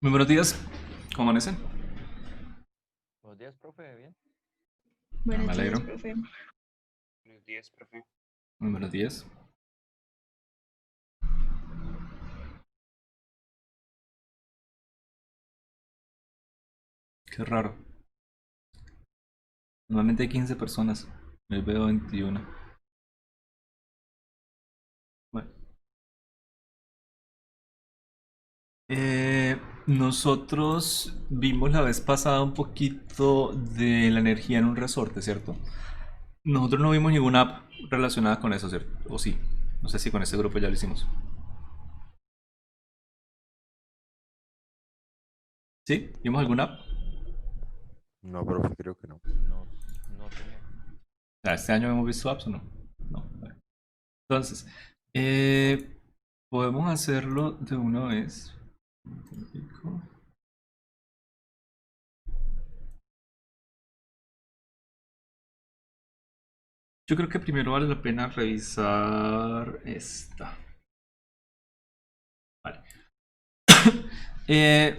Muy buenos días, ¿cómo amanecen? Buenos días, profe, bien. Me Buenos días, alegro. profe. Buenos días, profe. Muy buenos días. Qué raro. Normalmente hay 15 personas. Hoy veo 21. Bueno. Nosotros vimos la vez pasada un poquito de la energía en un resorte, ¿cierto? Nosotros no vimos ninguna app relacionada con eso, ¿cierto? O sí. No sé si con este grupo ya lo hicimos. ¿Sí? ¿Vimos alguna app? No, profe, creo que no. No, no, señor. ¿Este año hemos visto apps o no? No. Bueno. Entonces, eh, podemos hacerlo de una vez. Yo creo que primero vale la pena revisar esta. Vale.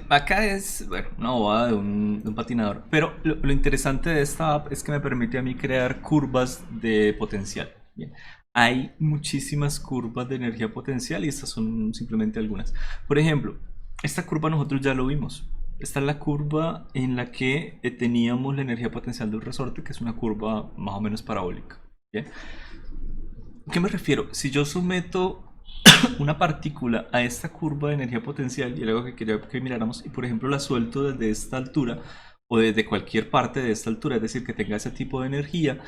Acá es, bueno, una bobada de un patinador. Pero lo interesante de esta app es que me permite a mí crear curvas de potencial. Bien. Hay muchísimas curvas de energía potencial y estas son simplemente algunas. Por ejemplo, esta curva nosotros ya lo vimos. Esta es la curva en la que teníamos la energía potencial del resorte, que es una curva más o menos parabólica. ¿Bien? ¿A qué me refiero? Si yo someto una partícula a esta curva de energía potencial, y era algo que quería que miráramos, y por ejemplo la suelto desde esta altura o desde cualquier parte de esta altura, es decir, que tenga ese tipo de energía,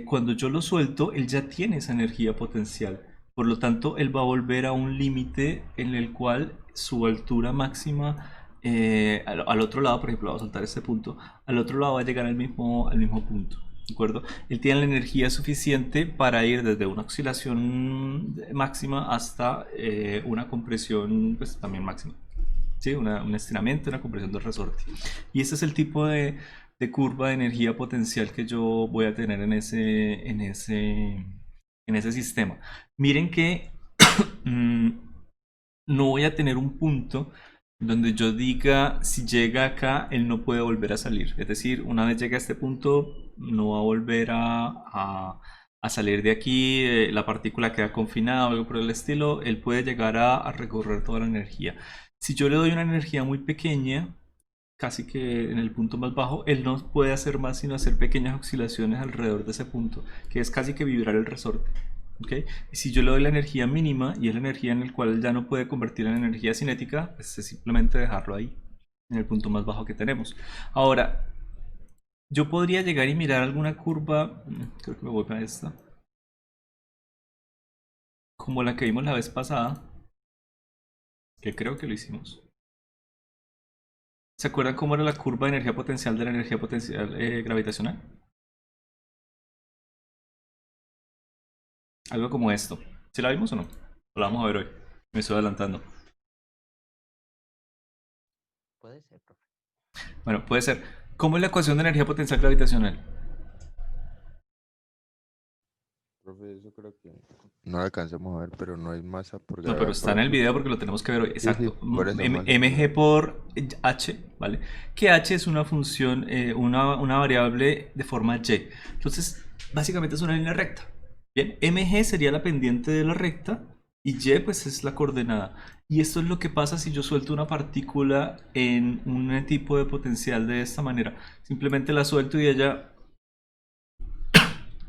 cuando yo lo suelto, él ya tiene esa energía potencial. Por lo tanto, él va a volver a un límite en el cual su altura máxima al otro lado, por ejemplo, vamos a soltar este punto, al otro lado va a llegar al mismo punto. ¿De acuerdo? Él tiene la energía suficiente para ir desde una oscilación máxima hasta una compresión pues, también máxima. ¿Sí? Un estiramiento, una compresión del resorte. Y este es el tipo de curva de energía potencial que yo voy a tener en ese sistema. Miren que no voy a tener un punto donde yo diga si llega acá, él no puede volver a salir. Es decir, una vez llega a este punto, no va a volver a salir de aquí, la partícula queda confinada o algo por el estilo, él puede llegar a recorrer toda la energía. Si yo le doy una energía muy pequeña, casi que en el punto más bajo, él no puede hacer más sino hacer pequeñas oscilaciones alrededor de ese punto, que es casi que vibrar el resorte. ¿Okay? Y si yo le doy la energía mínima y es la energía en la cual él ya no puede convertir en energía cinética, pues es simplemente dejarlo ahí, en el punto más bajo que tenemos. Ahora, yo podría llegar y mirar alguna curva, creo que me voy para esta, como la que vimos la vez pasada, que creo que lo hicimos. ¿Se acuerdan cómo era la curva de energía potencial de la energía potencial gravitacional? Algo como esto. ¿Sí la vimos o no? ¿O la vamos a ver hoy? Me estoy adelantando. Puede ser, profe. Bueno, puede ser. ¿Cómo es la ecuación de energía potencial gravitacional? Profe, eso creo que no lo alcanzamos a ver, pero no es masa por No, pero gravedad está por en el ángulo. video porque lo tenemos que ver hoy. Sí, sí, Exacto. por eso masa por Mg gravedad. por h, ¿vale? Que h es una función, una variable de forma y. Entonces, básicamente es una línea recta. Bien, mg sería la pendiente de la recta y y pues es la coordenada. Y esto es lo que pasa si yo suelto una partícula en un tipo de potencial de esta manera. Simplemente la suelto y ella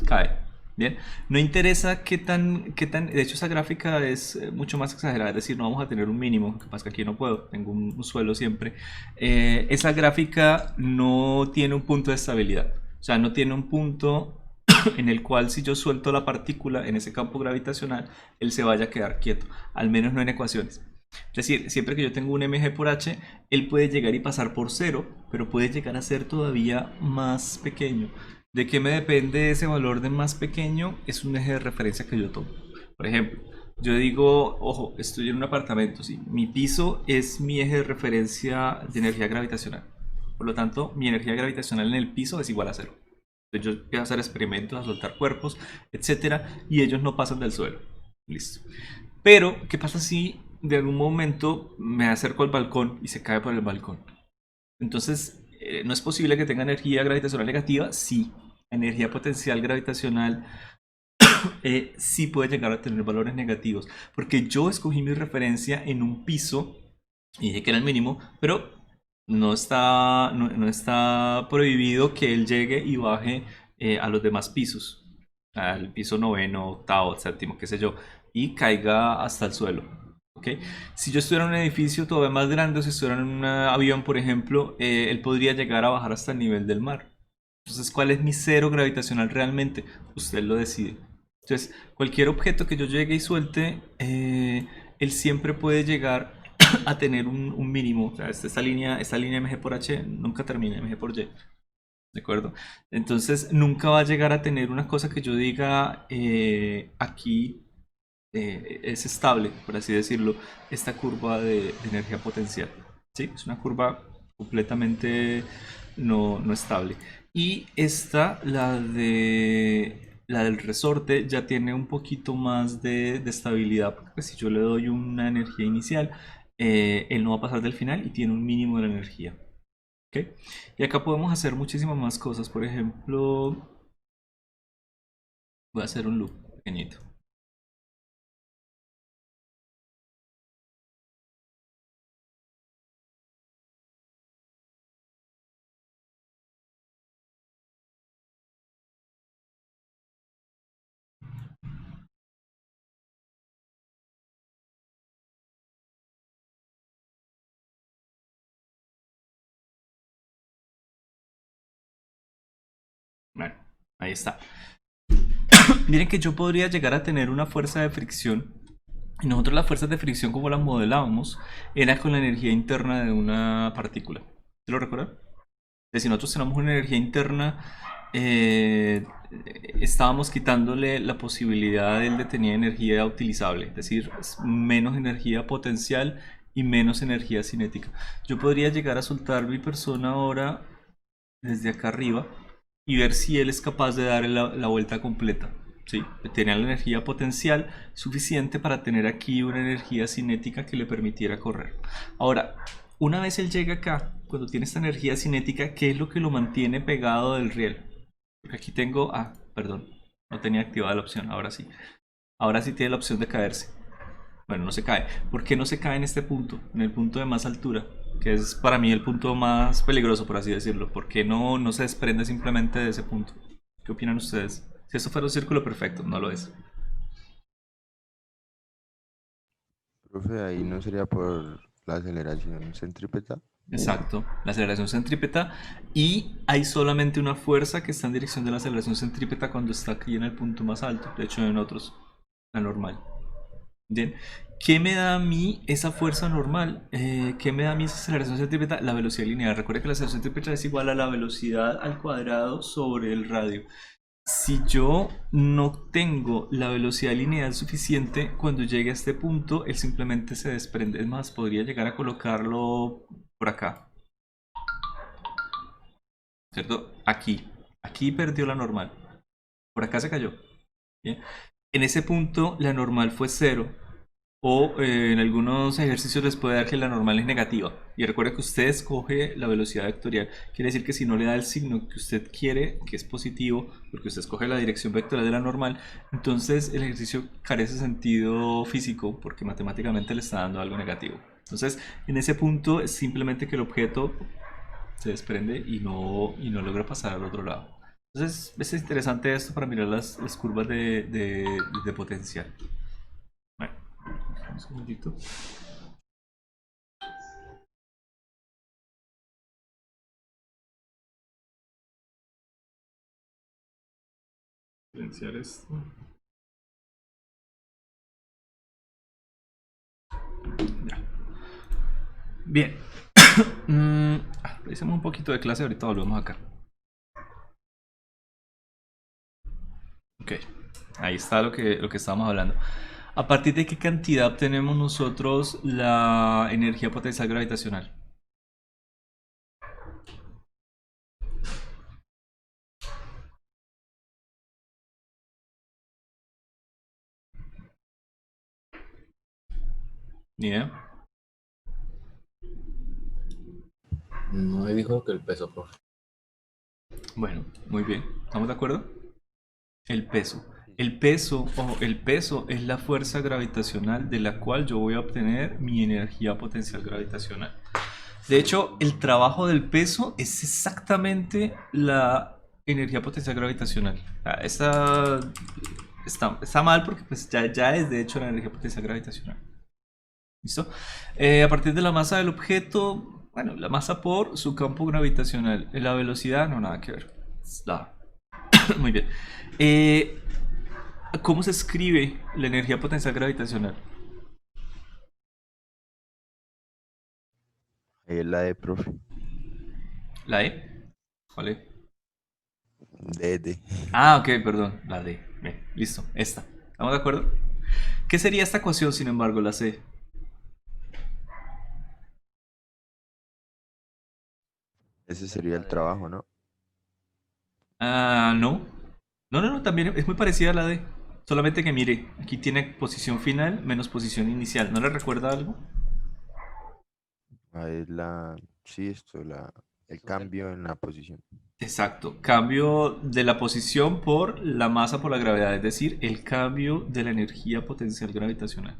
cae. Bien, no interesa de hecho esa gráfica es mucho más exagerada, es decir, no vamos a tener un mínimo, que pasa que aquí no puedo, tengo un suelo siempre. Esa gráfica no tiene un punto de estabilidad, o sea, no tiene un punto en el cual si yo suelto la partícula en ese campo gravitacional, él se vaya a quedar quieto, al menos no en ecuaciones. Es decir, siempre que yo tengo un mg por h, él puede llegar y pasar por cero, pero puede llegar a ser todavía más pequeño. ¿De qué me depende ese valor de más pequeño? Es un eje de referencia que yo tomo. Por ejemplo, yo digo, ojo, estoy en un apartamento, ¿sí? Mi piso es mi eje de referencia de energía gravitacional. Por lo tanto, mi energía gravitacional en el piso es igual a cero. Entonces yo empiezo a hacer experimentos, a soltar cuerpos, etcétera, y ellos no pasan del suelo. Listo. Pero, ¿qué pasa si de algún momento me acerco al balcón y se cae por el balcón. Entonces, ¿no es posible que tenga energía gravitacional negativa? Sí. Energía potencial gravitacional sí puede llegar a tener valores negativos. Porque yo escogí mi referencia en un piso y dije que era el mínimo, pero no está prohibido que él llegue y baje a los demás pisos, al piso noveno, octavo, séptimo, qué sé yo, y caiga hasta el suelo. ¿Ok? Si yo estuviera en un edificio todavía más grande o si estuviera en un avión, por ejemplo, él podría llegar a bajar hasta el nivel del mar. Entonces, ¿cuál es mi cero gravitacional realmente? Usted lo decide. Entonces, cualquier objeto que yo llegue y suelte, él siempre puede llegar a tener un mínimo. O sea, esta línea MG por H nunca termina MG por Y. ¿De acuerdo? Entonces, nunca va a llegar a tener una cosa que yo diga aquí es estable, por así decirlo, esta curva de energía potencial. ¿Sí? Es una curva completamente no estable. Y esta, la del resorte, ya tiene un poquito más de estabilidad, porque si yo le doy una energía inicial, él no va a pasar del final y tiene un mínimo de la energía. ¿Ok? Y acá podemos hacer muchísimas más cosas. Por ejemplo, voy a hacer un loop pequeñito. Bueno, ahí está. Miren que yo podría llegar a tener una fuerza de fricción. Y nosotros las fuerzas de fricción, como las modelábamos, era con la energía interna de una partícula. ¿Se lo recuerdan? Si nosotros tenemos una energía interna, eh, estábamos quitándole la posibilidad de él de tener energía utilizable, es decir, menos energía potencial y menos energía cinética. Yo podría llegar a soltar mi persona ahora desde acá arriba y ver si él es capaz de dar la vuelta completa. ¿Sí? Tenía la energía potencial suficiente para tener aquí una energía cinética que le permitiera correr. Ahora, una vez él llega acá, cuando tiene esta energía cinética, ¿qué es lo que lo mantiene pegado del riel? Porque aquí tengo, perdón, no tenía activada la opción, ahora sí. Ahora sí tiene la opción de caerse. Bueno, no se cae. ¿Por qué no se cae en este punto? En el punto de más altura, que es para mí el punto más peligroso, por así decirlo. ¿Por qué no se desprende simplemente de ese punto? ¿Qué opinan ustedes? Si eso fuera un círculo perfecto, no lo es. Profe, ahí no sería por la aceleración centrípeta. Exacto, la aceleración centrípeta. Y hay solamente una fuerza que está en dirección de la aceleración centrípeta cuando está aquí en el punto más alto. De hecho, en otros, la normal. Bien. ¿Qué me da a mí esa fuerza normal? ¿Qué me da a mí esa aceleración centrípeta? La velocidad lineal. Recuerda que la aceleración centrípeta es igual a la velocidad al cuadrado sobre el radio. Si yo no tengo la velocidad lineal suficiente, cuando llegue a este punto, él simplemente se desprende. Es más, podría llegar a colocarlo por acá, ¿cierto? Aquí. Aquí perdió la normal. Por acá se cayó. ¿Bien? En ese punto, la normal fue cero. O en algunos ejercicios les puede dar que la normal es negativa. Y recuerde que usted escoge la velocidad vectorial. Quiere decir que si no le da el signo que usted quiere, que es positivo, porque usted escoge la dirección vectorial de la normal, entonces el ejercicio carece de sentido físico porque matemáticamente le está dando algo negativo. Entonces, en ese punto es simplemente que el objeto se desprende y no logra pasar al otro lado. Entonces, es interesante esto para mirar las curvas de potencial. Bueno, un segundito. Silenciar esto. Ya. Bien. Hicimos un poquito de clase, ahorita volvemos acá. Ok. Ahí está lo que estábamos hablando. ¿A partir de qué cantidad obtenemos nosotros la energía potencial gravitacional? Ni idea. No dijo que el peso, profe. Bueno, muy bien. ¿Estamos de acuerdo? El peso. Sí, sí. El peso es la fuerza gravitacional de la cual yo voy a obtener mi energía potencial gravitacional. De hecho, el trabajo del peso es exactamente la energía potencial gravitacional. Está mal porque pues ya es de hecho la energía potencial gravitacional. ¿Listo? A partir de la masa del objeto, bueno, la masa por su campo gravitacional. La velocidad, no, nada que ver. Muy bien. Eh, ¿Cómo se escribe la energía potencial gravitacional? Ahí es la de profe. ¿La E? ¿Cuál E? DD. Ah, ok, perdón, la D. Bien, listo, esta. ¿Estamos de acuerdo? ¿Qué sería esta ecuación, sin embargo, la C? Ese Es sería la el de trabajo, ¿no? Ah, no. No, no, no, también es muy parecida a la D. Solamente que mire, aquí tiene posición final menos posición inicial. ¿No le recuerda algo? Ahí es la... Sí, el Esto es el cambio en la posición. Exacto, cambio de la posición por la masa por la gravedad, es decir, el cambio de la energía potencial gravitacional.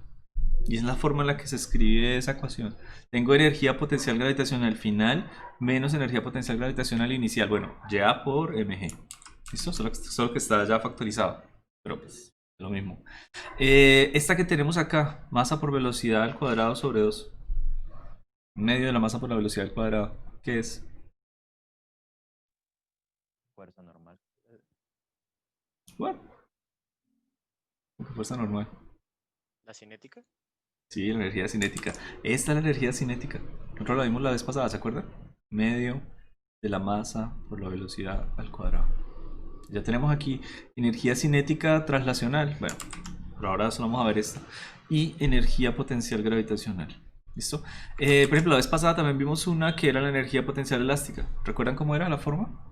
Y es la forma en la que se escribe esa ecuación. Tengo energía potencial gravitacional final menos energía potencial gravitacional inicial. Bueno, ya por mg. ¿Listo? Solo que está ya factorizado. Pero pues, es lo mismo. Esta que tenemos acá, masa por velocidad al cuadrado sobre 2. Medio de la masa por la velocidad al cuadrado. ¿Qué es? fuerza normal. Bueno, fuerza normal. ¿La cinética? Sí, la energía cinética. Esta es la energía cinética. Nosotros la vimos la vez pasada, ¿se acuerdan? Medio de la masa por la velocidad al cuadrado. Ya tenemos aquí energía cinética traslacional. Bueno, por ahora solo vamos a ver esta. Y energía potencial gravitacional. ¿Listo? Por ejemplo, la vez pasada también vimos una que era la energía potencial elástica. ¿Recuerdan cómo era la forma?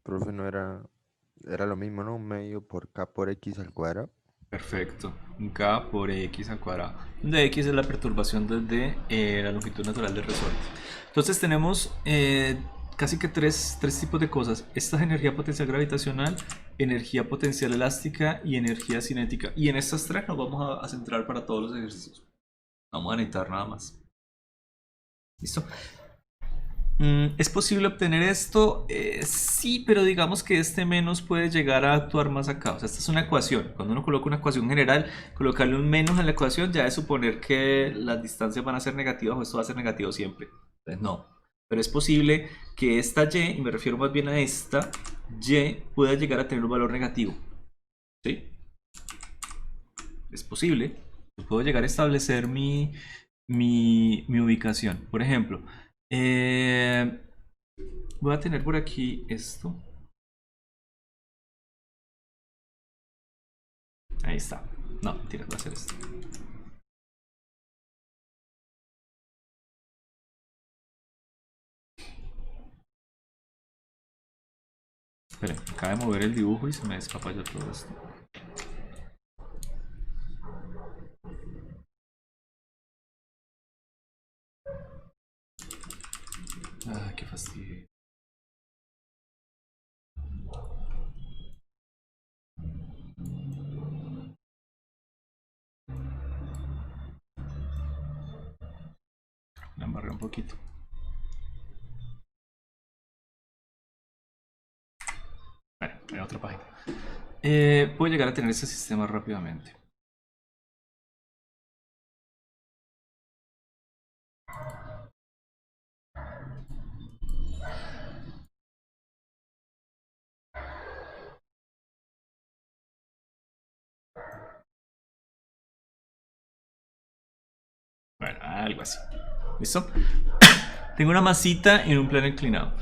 Profe, no era... Era lo mismo, ¿no? Un medio por K por X al cuadrado. Perfecto. Un K por X al cuadrado. Donde X es la perturbación desde la longitud natural del resorte. Entonces tenemos casi que tres tipos de cosas. Esta es energía potencial gravitacional, energía potencial elástica y energía cinética. Y en estas tres nos vamos a centrar para todos los ejercicios. Vamos a necesitar nada más. ¿Listo? ¿Es posible obtener esto? Sí, pero digamos que este menos puede llegar a actuar más acá. O sea, esta es una ecuación. Cuando uno coloca una ecuación general, colocarle un menos en la ecuación ya es suponer que las distancias van a ser negativas o esto va a ser negativo siempre. Entonces, no. Pero es posible que esta y me refiero más bien a esta, y pueda llegar a tener un valor negativo. ¿Sí? Es posible. Yo puedo llegar a establecer mi ubicación. Por ejemplo, eh, voy a tener por aquí esto. Ahí está. No, mentira, voy a hacer esto. Esperen, acabo de mover el dibujo y se me descapalló todo esto. Ah, qué fastidio. La embarré un poquito. Bueno, en otra página. Puedo llegar a tener ese sistema rápidamente. Bueno, algo así. ¿Listo? Tengo una masita en un plano inclinado,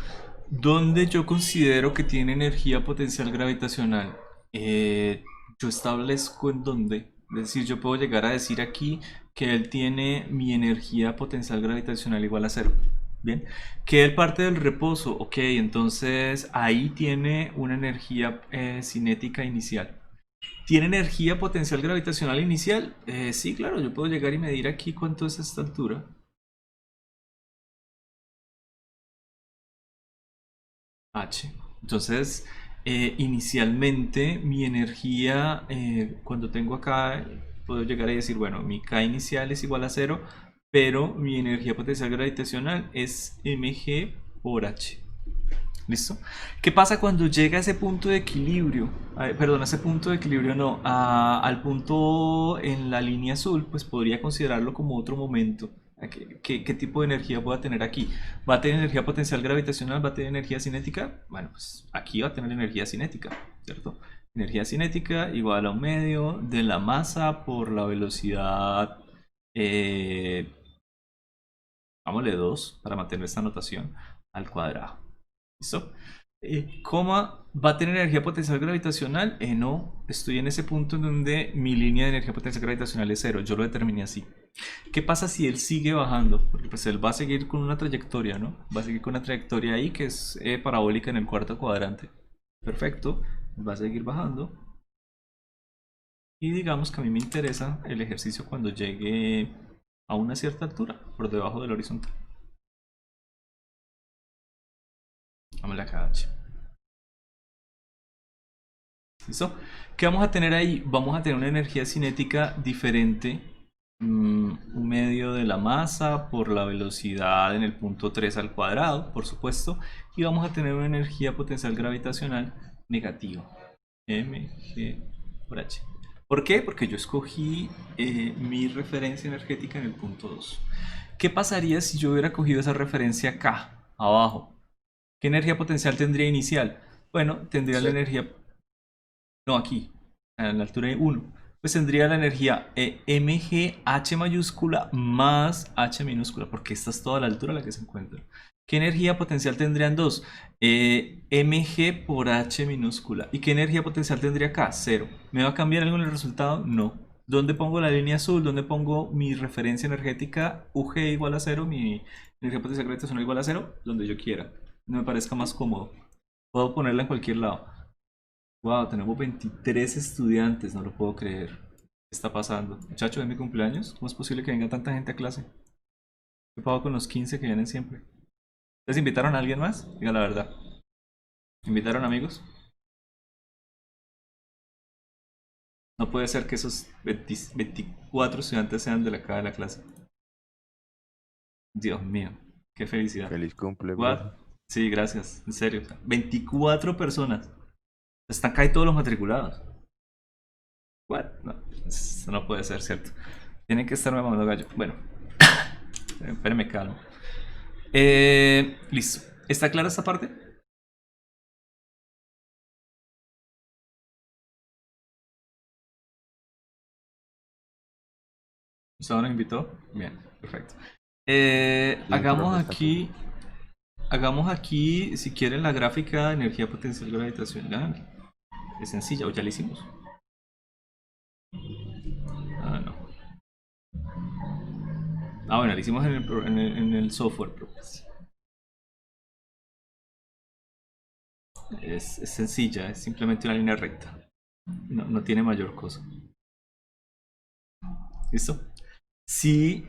donde yo considero que tiene energía potencial gravitacional. Yo establezco en dónde. Es decir, yo puedo llegar a decir aquí que él tiene mi energía potencial gravitacional igual a 0. Bien, que el parte del reposo, ok, entonces ahí tiene una energía cinética inicial. ¿Tiene energía potencial gravitacional inicial? Sí, claro, yo puedo llegar y medir aquí cuánto es esta altura. H. Entonces, inicialmente mi energía, cuando tengo acá, puedo llegar a decir, bueno, mi K inicial es igual a cero, pero mi energía potencial gravitacional es mg por h. ¿Listo? ¿Qué pasa cuando llega a ese punto de equilibrio? Perdón, a ese punto de equilibrio no, al punto en la línea azul, pues podría considerarlo como otro momento. ¿Qué tipo de energía voy a tener aquí? ¿Va a tener energía potencial gravitacional? ¿Va a tener energía cinética? Bueno, pues aquí va a tener energía cinética, ¿cierto? Energía cinética igual a un medio de la masa por la velocidad, eh, vámonos 2 para mantener esta notación, al cuadrado. ¿Listo? Coma, ¿va a tener energía potencial gravitacional? No, estoy en ese punto en donde mi línea de energía potencial gravitacional es cero, yo lo determiné así. ¿Qué pasa si él sigue bajando? Porque pues él va a seguir con una trayectoria, ¿no? Va a seguir con una trayectoria ahí que es parabólica en el cuarto cuadrante. Perfecto, va a seguir bajando. Y digamos que a mí me interesa el ejercicio cuando llegue a una cierta altura, por debajo del horizontal. Vamos a la H. ¿Listo? ¿Qué vamos a tener ahí? Vamos a tener una energía cinética diferente, un medio de la masa por la velocidad en el punto 3 al cuadrado, por supuesto, y vamos a tener una energía potencial gravitacional negativa, mg por h. ¿Por qué? Porque yo escogí mi referencia energética en el punto 2. ¿Qué pasaría si yo hubiera cogido esa referencia acá, abajo? ¿Qué energía potencial tendría inicial? Bueno, tendría la Sí. energía. No, aquí, a la altura de 1. Pues tendría la energía mg h mayúscula más h minúscula, porque esta es toda la altura a la que se encuentra. ¿Qué energía potencial tendrían dos? Mg por h minúscula. ¿Y qué energía potencial tendría acá? Cero. ¿Me va a cambiar algo en el resultado? No. ¿Dónde pongo la línea azul? ¿Dónde pongo mi referencia energética? UG igual a cero, mi energía potencial gravitacional igual a cero, donde yo quiera. No me parezca más cómodo. Puedo ponerla en cualquier lado. Wow, tenemos 23 estudiantes, no lo puedo creer. ¿Qué está pasando? Muchachos, ¿es mi cumpleaños? ¿Cómo es posible que venga tanta gente a clase? ¿Qué pago con los 15 que vienen siempre? ¿Les invitaron a alguien más? Diga la verdad. ¿Invitaron amigos? No puede ser que esos 24 estudiantes sean de la acá de la clase. Dios mío, qué felicidad. Feliz cumple, profe. What? Sí, gracias, en serio. 24 personas. Están acá y todos los matriculados. What? No, eso no puede ser cierto. Tienen que estarme mamando gallo. Bueno, espérenme calmo. Listo. ¿Está clara esta parte? ¿Usted nos invitó? Bien, perfecto. Sí, profe, está Hagamos aquí, si quieren, la gráfica de energía potencial gravitacional. Es sencilla, o ya la hicimos. Ah, no. Ah, bueno, la hicimos en el software, pero pues es sencilla, es simplemente una línea recta. No tiene mayor cosa. ¿Listo? Si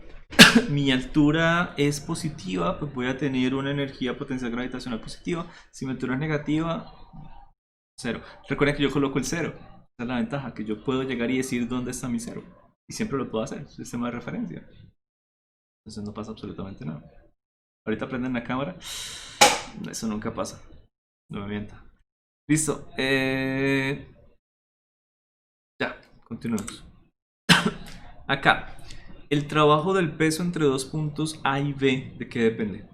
mi altura es positiva, pues voy a tener una energía potencial gravitacional positiva. Si mi altura es negativa, cero. Recuerden que yo coloco el cero. Esa es la ventaja, que yo puedo llegar y decir dónde está mi cero. Y siempre lo puedo hacer, es un sistema de referencia. Entonces no pasa absolutamente nada. Ahorita prenden la cámara. Eso nunca pasa. No me mienta. Listo. Ya, continuemos. Acá. El trabajo del peso entre dos puntos A y B, ¿de qué depende?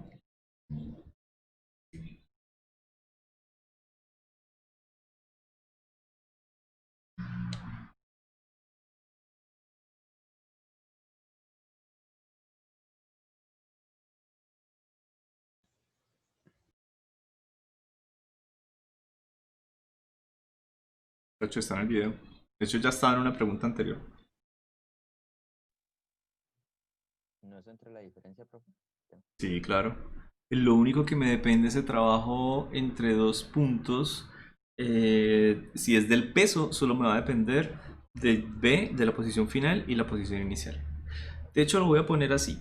De hecho, está en el video. De hecho, ya estaba en una pregunta anterior. ¿No es entre la diferencia, profe? Sí, claro. Lo único que me depende es el trabajo entre dos puntos. Si es del peso, solo me va a depender del B, de la posición final y la posición inicial. De hecho, lo voy a poner así.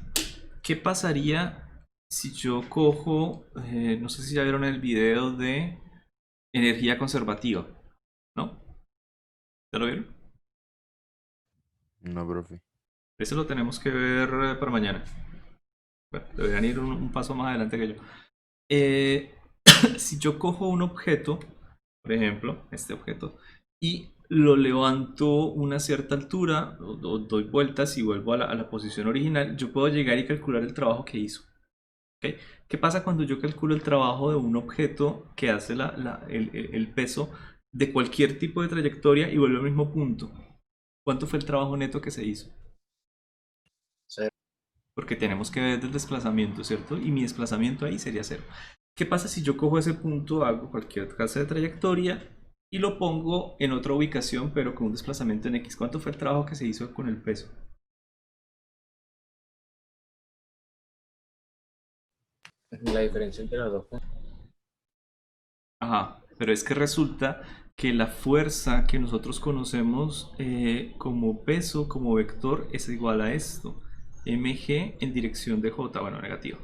¿Qué pasaría si yo cojo, no sé si ya vieron el video de energía conservativa, ¿no? ¿Ya lo vieron? No, profe. Ese lo tenemos que ver para mañana. Bueno, deberían ir un paso más adelante que yo. Eh, si yo cojo un objeto, por ejemplo, este objeto, y lo levanto una cierta altura, o doy vueltas y vuelvo a la posición original, yo puedo llegar y calcular el trabajo que hizo. ¿Ok? ¿Qué pasa cuando yo calculo el trabajo de un objeto que hace el peso de cualquier tipo de trayectoria y vuelve al mismo punto? ¿Cuánto fue el trabajo neto que se hizo? Cero. Porque tenemos que ver el desplazamiento, ¿cierto? Y mi desplazamiento ahí sería cero. ¿Qué pasa si yo cojo ese punto, hago cualquier clase de trayectoria y lo pongo en otra ubicación, pero con un desplazamiento en X? ¿Cuánto fue el trabajo que se hizo con el peso? La diferencia entre los dos puntos. Ajá, pero es que resulta que la fuerza que nosotros conocemos como peso, como vector, es igual a esto. Mg en dirección de J, bueno, negativo.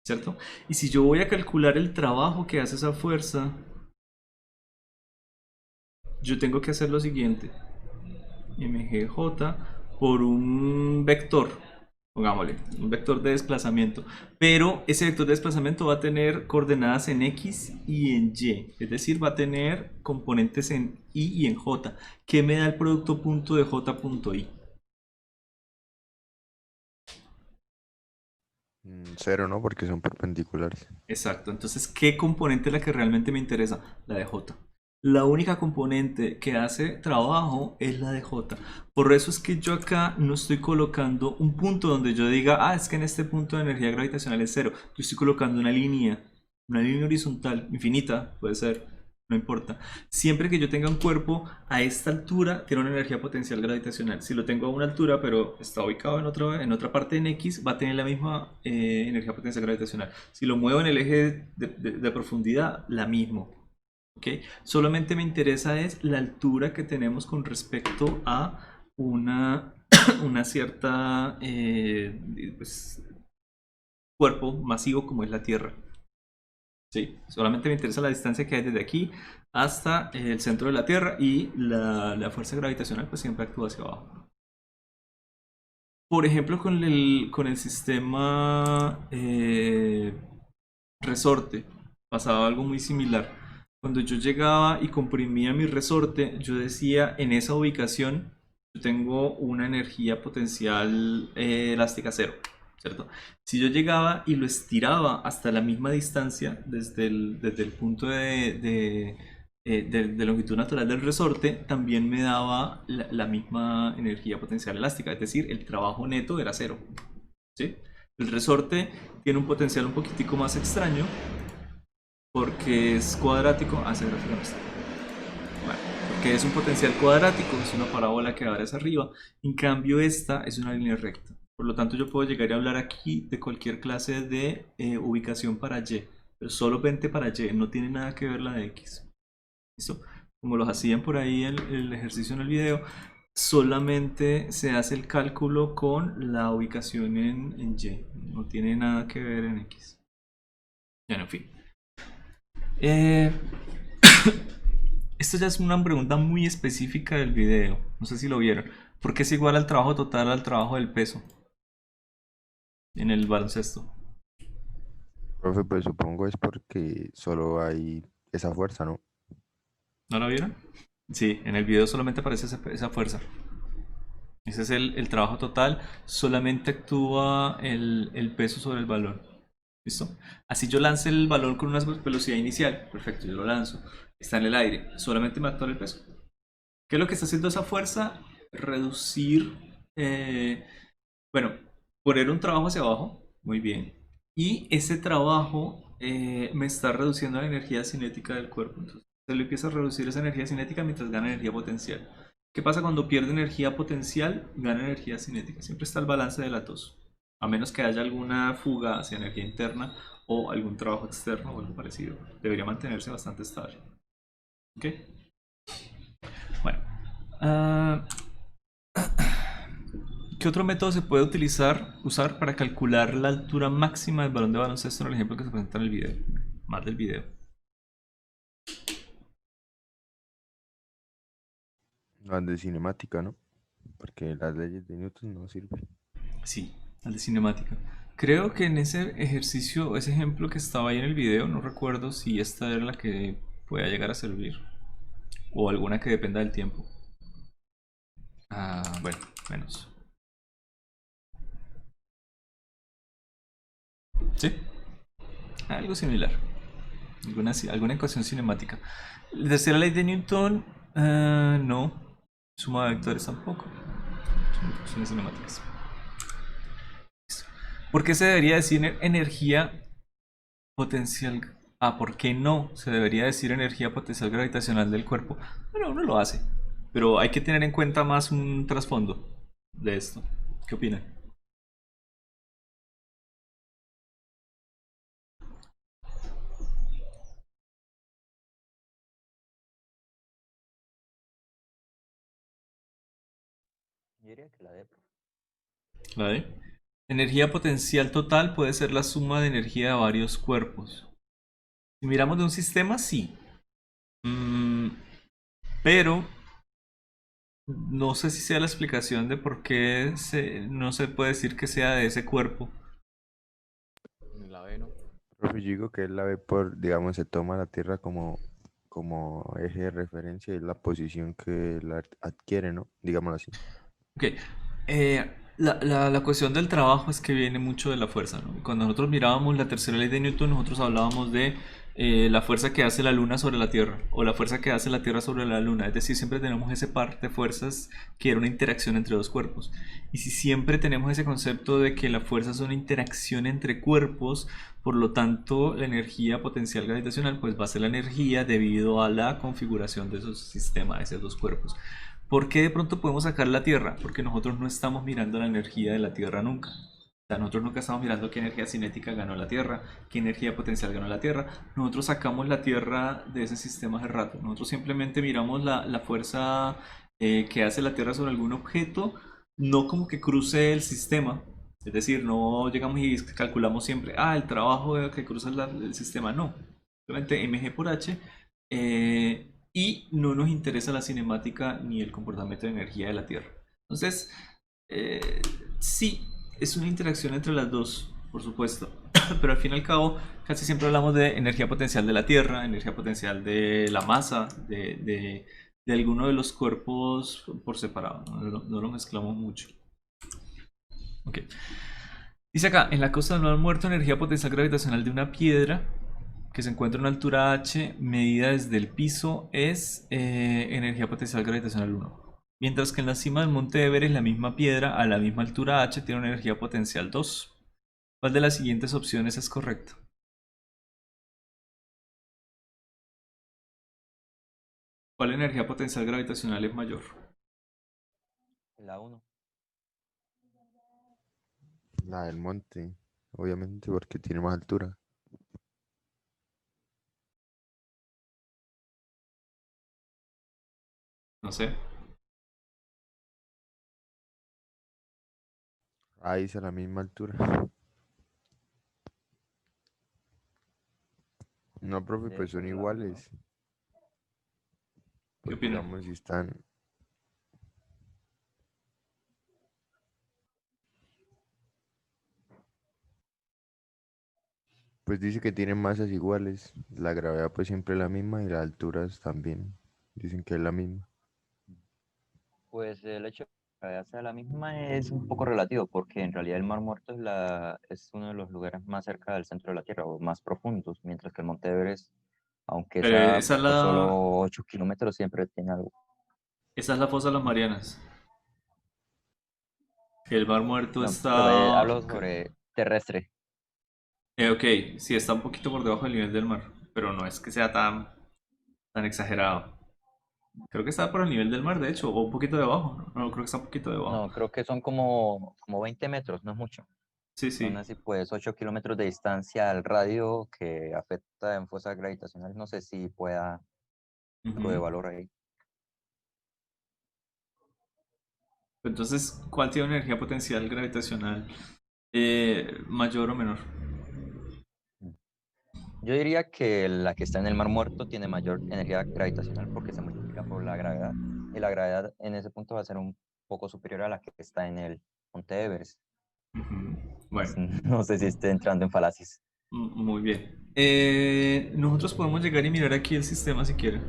¿Cierto? Y si yo voy a calcular el trabajo que hace esa fuerza, yo tengo que hacer lo siguiente. Mgj por un vector, pongámosle, un vector de desplazamiento. Pero ese vector de desplazamiento va a tener coordenadas en X y en Y. Es decir, va a tener componentes en Y y en J. ¿Qué me da el producto punto de J punto Y? Cero, ¿no? Porque son perpendiculares. Exacto, entonces, ¿qué componente es la que realmente me interesa? La de J. La única componente que hace trabajo es la de J. Por eso es que yo acá no estoy colocando un punto donde yo diga, ah, es que en este punto de energía gravitacional es cero. Yo estoy colocando una línea horizontal, infinita, puede ser, no importa. Siempre que yo tenga un cuerpo a esta altura, tiene una energía potencial gravitacional. Si lo tengo a una altura, pero está ubicado en otra parte en X, va a tener la misma energía potencial gravitacional. Si lo muevo en el eje de profundidad, la misma. ¿Okay? Solamente me interesa es la altura que tenemos con respecto a una cierta pues, cuerpo masivo como es la Tierra. ¿Sí? Solamente me interesa la distancia que hay desde aquí hasta el centro de la Tierra y la fuerza gravitacional pues siempre actúa hacia abajo. Por ejemplo, con el sistema resorte pasaba algo muy similar. Cuando yo llegaba y comprimía mi resorte, yo decía en esa ubicación yo tengo una energía potencial elástica cero, ¿cierto? Si yo llegaba y lo estiraba hasta la misma distancia desde el punto de longitud natural del resorte, también me daba la misma energía potencial elástica, es decir, el trabajo neto era cero, ¿sí? El resorte tiene un potencial un poquitico más extraño porque es cuadrático. Ese gráfico no está. Bueno, porque es un potencial cuadrático, es una parábola que va hacia arriba. En cambio, esta es una línea recta. Por lo tanto, yo puedo llegar a hablar aquí de cualquier clase de ubicación para Y, pero solamente para Y, no tiene nada que ver la de X. ¿Listo? Como los hacían por ahí el ejercicio en el video, solamente se hace el cálculo con la ubicación en Y, no tiene nada que ver en X. Bueno, en fin. Esto ya es una pregunta muy específica del video, no sé si lo vieron. ¿Por qué es igual al trabajo total al trabajo del peso en el baloncesto? Profe, pues supongo es porque solo hay esa fuerza, ¿no? ¿No lo vieron? Sí, en el video solamente aparece esa fuerza. Ese es el trabajo total, solamente actúa el peso sobre el balón. ¿Listo? Así yo lance el balón con una velocidad inicial. Perfecto, yo lo lanzo. Está en el aire. Solamente me actúa el peso. ¿Qué es lo que está haciendo esa fuerza? Reducir, bueno, poner un trabajo hacia abajo. Muy bien. Y ese trabajo me está reduciendo la energía cinética del cuerpo. Entonces se le empieza a reducir esa energía cinética mientras gana energía potencial. ¿Qué pasa cuando pierde energía potencial? Gana energía cinética. Siempre está el balance de las dos. A menos que haya alguna fuga hacia energía interna o algún trabajo externo o algo parecido. Debería mantenerse bastante estable. ¿Ok? Bueno. ah, ¿Qué otro método se puede usar para calcular la altura máxima del balón de baloncesto en el ejemplo que se presenta en el video? Más del video. Las de cinemática, ¿no? Porque las leyes de Newton no sirven. Sí, al de cinemática. Creo que en ese ejercicio, ese ejemplo que estaba ahí en el video, no recuerdo si esta era la que pueda llegar a servir. O alguna que dependa del tiempo. Bueno, menos. ¿Sí? Algo similar. Alguna ecuación cinemática. La tercera ley de Newton, no. Suma de vectores tampoco. Son ecuaciones cinemáticas. Listo. ¿Por qué se debería decir energía potencial? ¿Por qué no se debería decir energía potencial gravitacional del cuerpo? Bueno, uno lo hace. Pero hay que tener en cuenta más un trasfondo de esto. ¿Qué opinan? Yo diría que la D, profe. ¿Vale? Energía potencial total puede ser la suma de energía de varios cuerpos. Si miramos de un sistema, sí. Mm, pero no sé si sea la explicación de por qué no se puede decir que sea de ese cuerpo. La B, ¿no? Profe, yo digo que él la ve por, digamos, se toma la Tierra como eje de referencia y la posición que la adquiere, ¿no? Digámoslo así. Ok. La cuestión del trabajo es que viene mucho de la fuerza, ¿no? Cuando nosotros mirábamos la tercera ley de Newton, nosotros hablábamos de la fuerza que hace la luna sobre la Tierra o la fuerza que hace la Tierra sobre la luna. Es decir, siempre tenemos ese par de fuerzas que era una interacción entre dos cuerpos. Y si siempre tenemos ese concepto de que la fuerza es una interacción entre cuerpos, por lo tanto la energía potencial gravitacional pues va a ser la energía debido a la configuración de esos sistemas, de esos dos cuerpos. ¿Por qué de pronto podemos sacar la Tierra? Porque nosotros no estamos mirando la energía de la Tierra nunca. O sea, nosotros nunca estamos mirando qué energía cinética ganó la Tierra, qué energía potencial ganó la Tierra. Nosotros sacamos la Tierra de ese sistema hace rato. Nosotros simplemente miramos la fuerza que hace la Tierra sobre algún objeto, no como que cruce el sistema. Es decir, no llegamos y calculamos siempre, el trabajo que cruza el sistema. No. Simplemente mg por h. Y no nos interesa la cinemática ni el comportamiento de energía de la Tierra. Entonces, sí, es una interacción entre las dos, por supuesto. Pero al fin y al cabo, casi siempre hablamos de energía potencial de la Tierra, energía potencial de la masa, de alguno de los cuerpos por separado. No lo mezclamos mucho. Ok. Dice acá, en la costa del mar muerto, energía potencial gravitacional de una piedra que se encuentra a una altura h medida desde el piso es energía potencial gravitacional 1. Mientras que en la cima del monte Everest la misma piedra a la misma altura h tiene una energía potencial 2. ¿Cuál de las siguientes opciones es correcta? ¿Cuál energía potencial gravitacional es mayor? La 1. La del monte, obviamente, porque tiene más altura. No sé. Ahí es a la misma altura. No, profe, Debe pues son ser la 1, ¿no? iguales. ¿Qué Porque opinan? digamos, si están. Pues dice que tienen masas iguales. La gravedad pues siempre es la misma y las alturas también. Dicen que es la misma. Pues el hecho de que la gravedad sea la misma es un poco relativo, porque en realidad el Mar Muerto es uno de los lugares más cerca del centro de la Tierra, o más profundos, mientras que el Monte Everest, aunque Pero sea pues solo 8 kilómetros, siempre tiene algo. esa es la fosa de las Marianas. El Mar Muerto No, pero está... hablo sobre terrestre. Ok, sí, está un poquito por debajo del nivel del mar, pero no es que sea tan exagerado. Creo que está por el nivel del mar, de hecho, o un poquito debajo. No, creo que está un poquito debajo. No, creo que son como 20 metros, no es mucho. Sí, sí. Aún así, pues 8 kilómetros de distancia al radio que afecta en fuerza gravitacional, no sé si pueda algo de Ujú. valor ahí. Entonces, ¿cuál tiene una energía potencial gravitacional mayor o menor? Mm. Yo diría que la que está en el Mar Muerto tiene mayor energía gravitacional porque se multiplica por la gravedad. Y la gravedad en ese punto va a ser un poco superior a la que está en el Monte Everest. Ujú. Pues, Bueno, no sé si estoy entrando en falacias. muy bien. Nosotros podemos llegar y mirar aquí el sistema si quieren,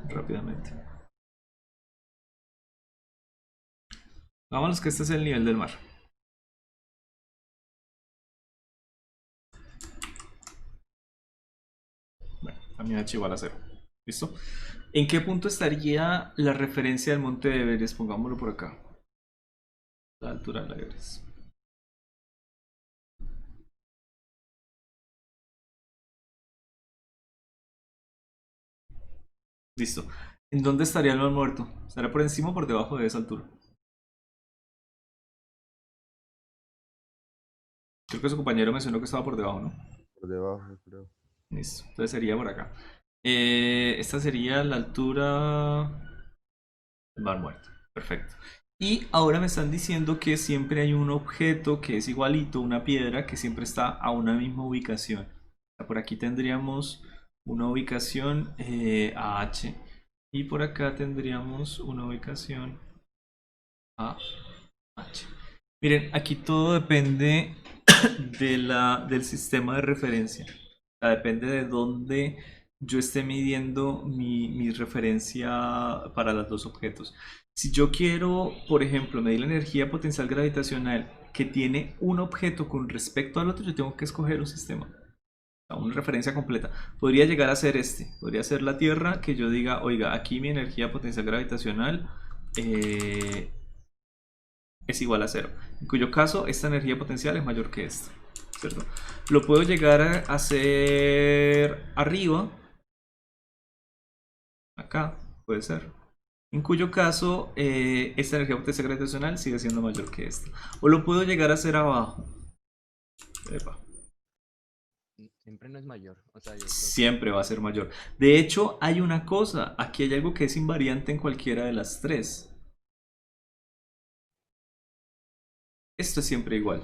rápidamente. Vámonos que este es el nivel del mar. Bueno, también H igual a 0. ¿Listo? ¿En qué punto estaría la referencia del monte Everest? Pongámoslo por acá. La altura del Everest. Listo. ¿En dónde estaría el mar muerto? ¿Estaría por encima o por debajo de esa altura? Creo que su compañero mencionó que estaba por debajo, ¿no? Por debajo, creo. Listo. Entonces sería por acá. Esta sería la altura del mar muerto. Perfecto. Y ahora me están diciendo que siempre hay un objeto que es igualito, una piedra que siempre está a una misma ubicación. Por aquí tendríamos una ubicación a H y por acá tendríamos una ubicación a H. Miren, aquí todo depende del sistema de referencia. O sea, depende de dónde yo esté midiendo mi referencia para los dos objetos. Si yo quiero, por ejemplo, medir la energía potencial gravitacional que tiene un objeto con respecto al otro, yo tengo que escoger un sistema, o sea, una referencia completa. Podría llegar a ser este, podría ser la Tierra, que yo diga, oiga, aquí mi energía potencial gravitacional eh, es igual a cero, en cuyo caso esta energía potencial es mayor que esta, ¿cierto? Lo puedo llegar a hacer arriba, acá, puede ser, en cuyo caso esta energía potencial gravitacional sigue siendo mayor que esta. O lo puedo llegar a hacer abajo. Epa. Siempre no es mayor. O sea, yo creo que Siempre va a ser mayor. De hecho, hay una cosa, aquí hay algo que es invariante en cualquiera de las tres. Esto es siempre igual.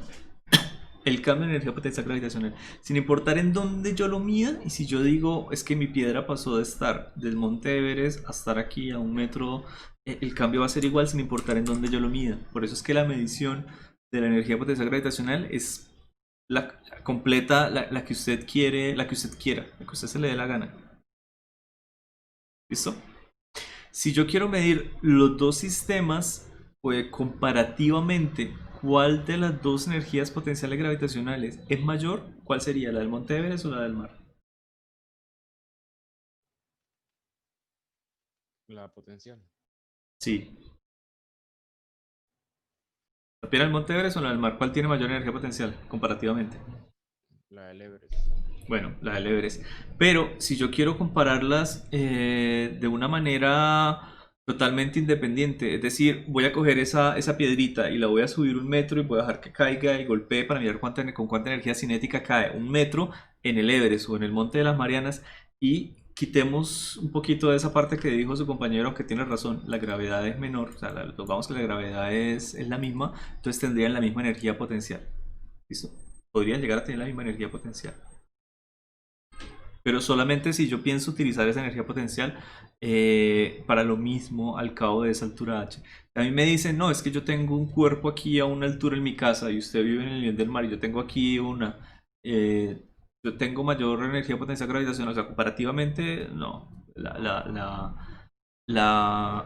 El cambio de energía potencial gravitacional, sin importar en dónde yo lo mida, y si yo digo es que mi piedra pasó de estar del monte Everest a estar aquí a 1 metro, el cambio va a ser igual sin importar en dónde yo lo mida. Por eso es que la medición de la energía potencial gravitacional es la completa, la que usted quiere, la que usted quiera, la que usted se le dé la gana. ¿Listo? Si yo quiero medir los dos sistemas, pues comparativamente, ¿cuál de las dos energías potenciales gravitacionales es mayor? ¿Cuál sería? ¿La del Monte Everest o la del mar? la potencial, Sí. ¿La piedra del Monte Everest o la del mar? ¿Cuál tiene mayor energía potencial comparativamente? la del Everest. Bueno, la del Everest. Pero si yo quiero compararlas de una manera totalmente independiente, es decir, voy a coger esa piedrita y la voy a subir 1 metro y voy a dejar que caiga y golpee para mirar con cuánta energía cinética cae 1 metro en el Everest o en el Monte de las Marianas, y quitemos un poquito de esa parte que dijo su compañero, aunque tiene razón, la gravedad es menor, o sea, vamos que la gravedad es la misma, entonces tendrían la misma energía potencial. ¿Listo? Podrían llegar a tener la misma energía potencial. Pero solamente si yo pienso utilizar esa energía potencial para lo mismo al cabo de esa altura h. A mí me dicen, no, es que yo tengo un cuerpo aquí a una altura en mi casa y usted vive en el nivel del mar y yo tengo aquí una... yo tengo mayor energía potencial gravitacional, o sea, comparativamente, no. La, la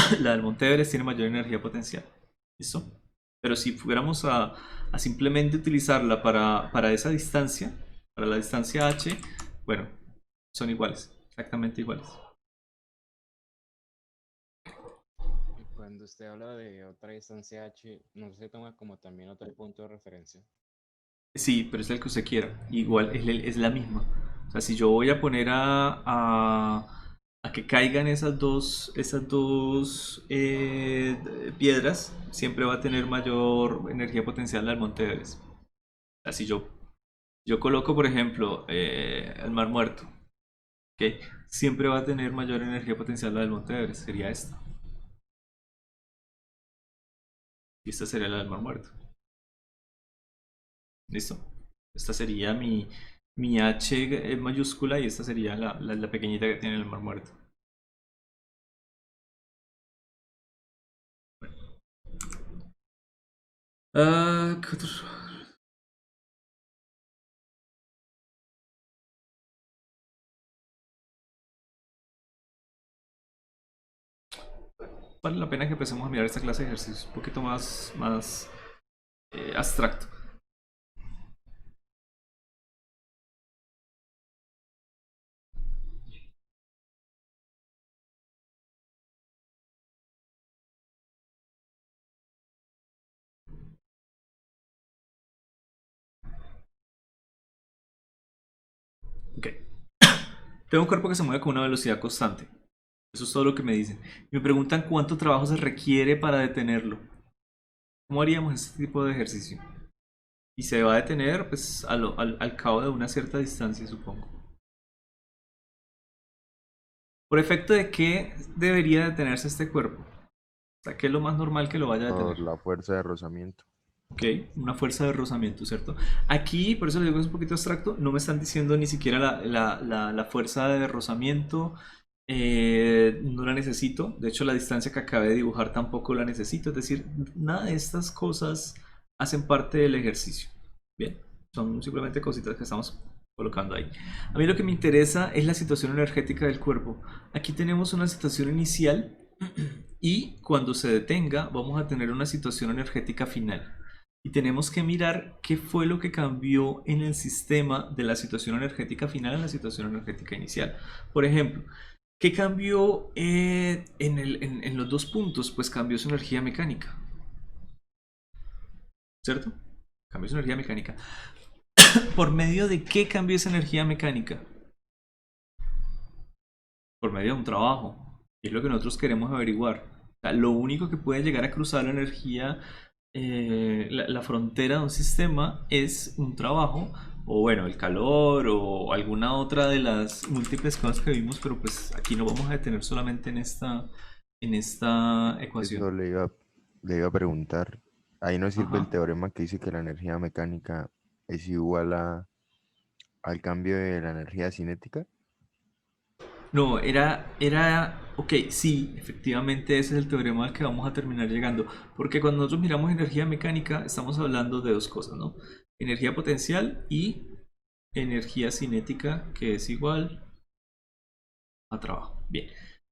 del Monte Everest tiene mayor energía potencial. ¿Listo? Pero si fuéramos a simplemente utilizarla para esa distancia, para la distancia h, bueno, son iguales, exactamente iguales. Y cuando usted habla de otra distancia h, no se toma como también otro punto de referencia. Sí, pero es el que usted quiera. Igual es la misma. O sea, si yo voy a poner a que caigan esas dos piedras, siempre va a tener mayor energía potencial al Monte Everest. Así yo coloco, por ejemplo, el Mar Muerto, ¿ok? Siempre va a tener mayor energía potencial la del Monte Everest, sería esta. Y esta sería la del Mar Muerto. ¿Listo? Esta sería mi H mayúscula y esta sería la pequeñita que tiene el Mar Muerto. ¿Qué otro? Vale la pena que empecemos a mirar esta clase de ejercicios un poquito más abstracto. Ok. Tengo un cuerpo que se mueve con una velocidad constante. Eso es todo lo que me dicen. Y me preguntan cuánto trabajo se requiere para detenerlo. ¿Cómo haríamos este tipo de ejercicio? Y se va a detener pues al cabo de una cierta distancia, supongo. ¿Por efecto de qué debería detenerse este cuerpo? O sea, ¿qué es lo más normal que lo vaya a Por detener? la fuerza de rozamiento. Ok, una fuerza de rozamiento, ¿cierto? Aquí, por eso les digo que es un poquito abstracto, no me están diciendo ni siquiera la fuerza de rozamiento, no la necesito, de hecho la distancia que acabé de dibujar tampoco la necesito, es decir, nada de estas cosas hacen parte del ejercicio. Bien, son simplemente cositas que estamos colocando ahí. A mí lo que me interesa es la situación energética del cuerpo. Aquí tenemos una situación inicial y cuando se detenga vamos a tener una situación energética final. Y tenemos que mirar qué fue lo que cambió en el sistema de la situación energética final a la situación energética inicial. Por ejemplo, ¿qué cambió en los dos puntos? Pues cambió su energía mecánica, ¿cierto? Cambió su energía mecánica. ¿Por medio de qué cambió esa energía mecánica? Por medio de un trabajo. Y es lo que nosotros queremos averiguar. O sea, lo único que puede llegar a cruzar la energía, la frontera de un sistema es un trabajo, o bueno, el calor, o alguna otra de las múltiples cosas que vimos, pero pues aquí no vamos a detener solamente en esta Eso ecuación. le iba a preguntar. Ahí no sirve el Ajá. teorema que dice que la energía mecánica es igual al cambio de la energía cinética. No, ok, sí, efectivamente ese es el teorema al que vamos a terminar llegando, porque cuando nosotros miramos energía mecánica estamos hablando de dos cosas, ¿no? Energía potencial y energía cinética, que es igual a trabajo. Bien,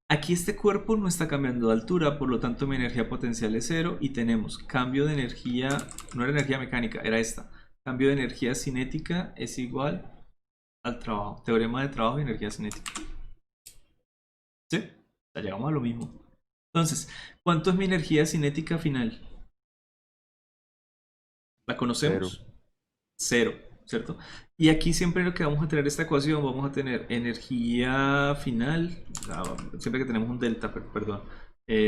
aquí este cuerpo no está cambiando de altura, por lo tanto mi energía potencial es cero y tenemos cambio de energía, no era energía mecánica, era esta, cambio de energía cinética es igual al trabajo, teorema de trabajo y energía cinética. ¿Sí? O sea, llegamos a lo mismo. Entonces, ¿cuánto es mi energía cinética final? ¿La Cero. conocemos? Cero, ¿cierto? Y aquí siempre lo que vamos a tener esta ecuación, vamos a tener energía final, siempre que tenemos un delta, perdón,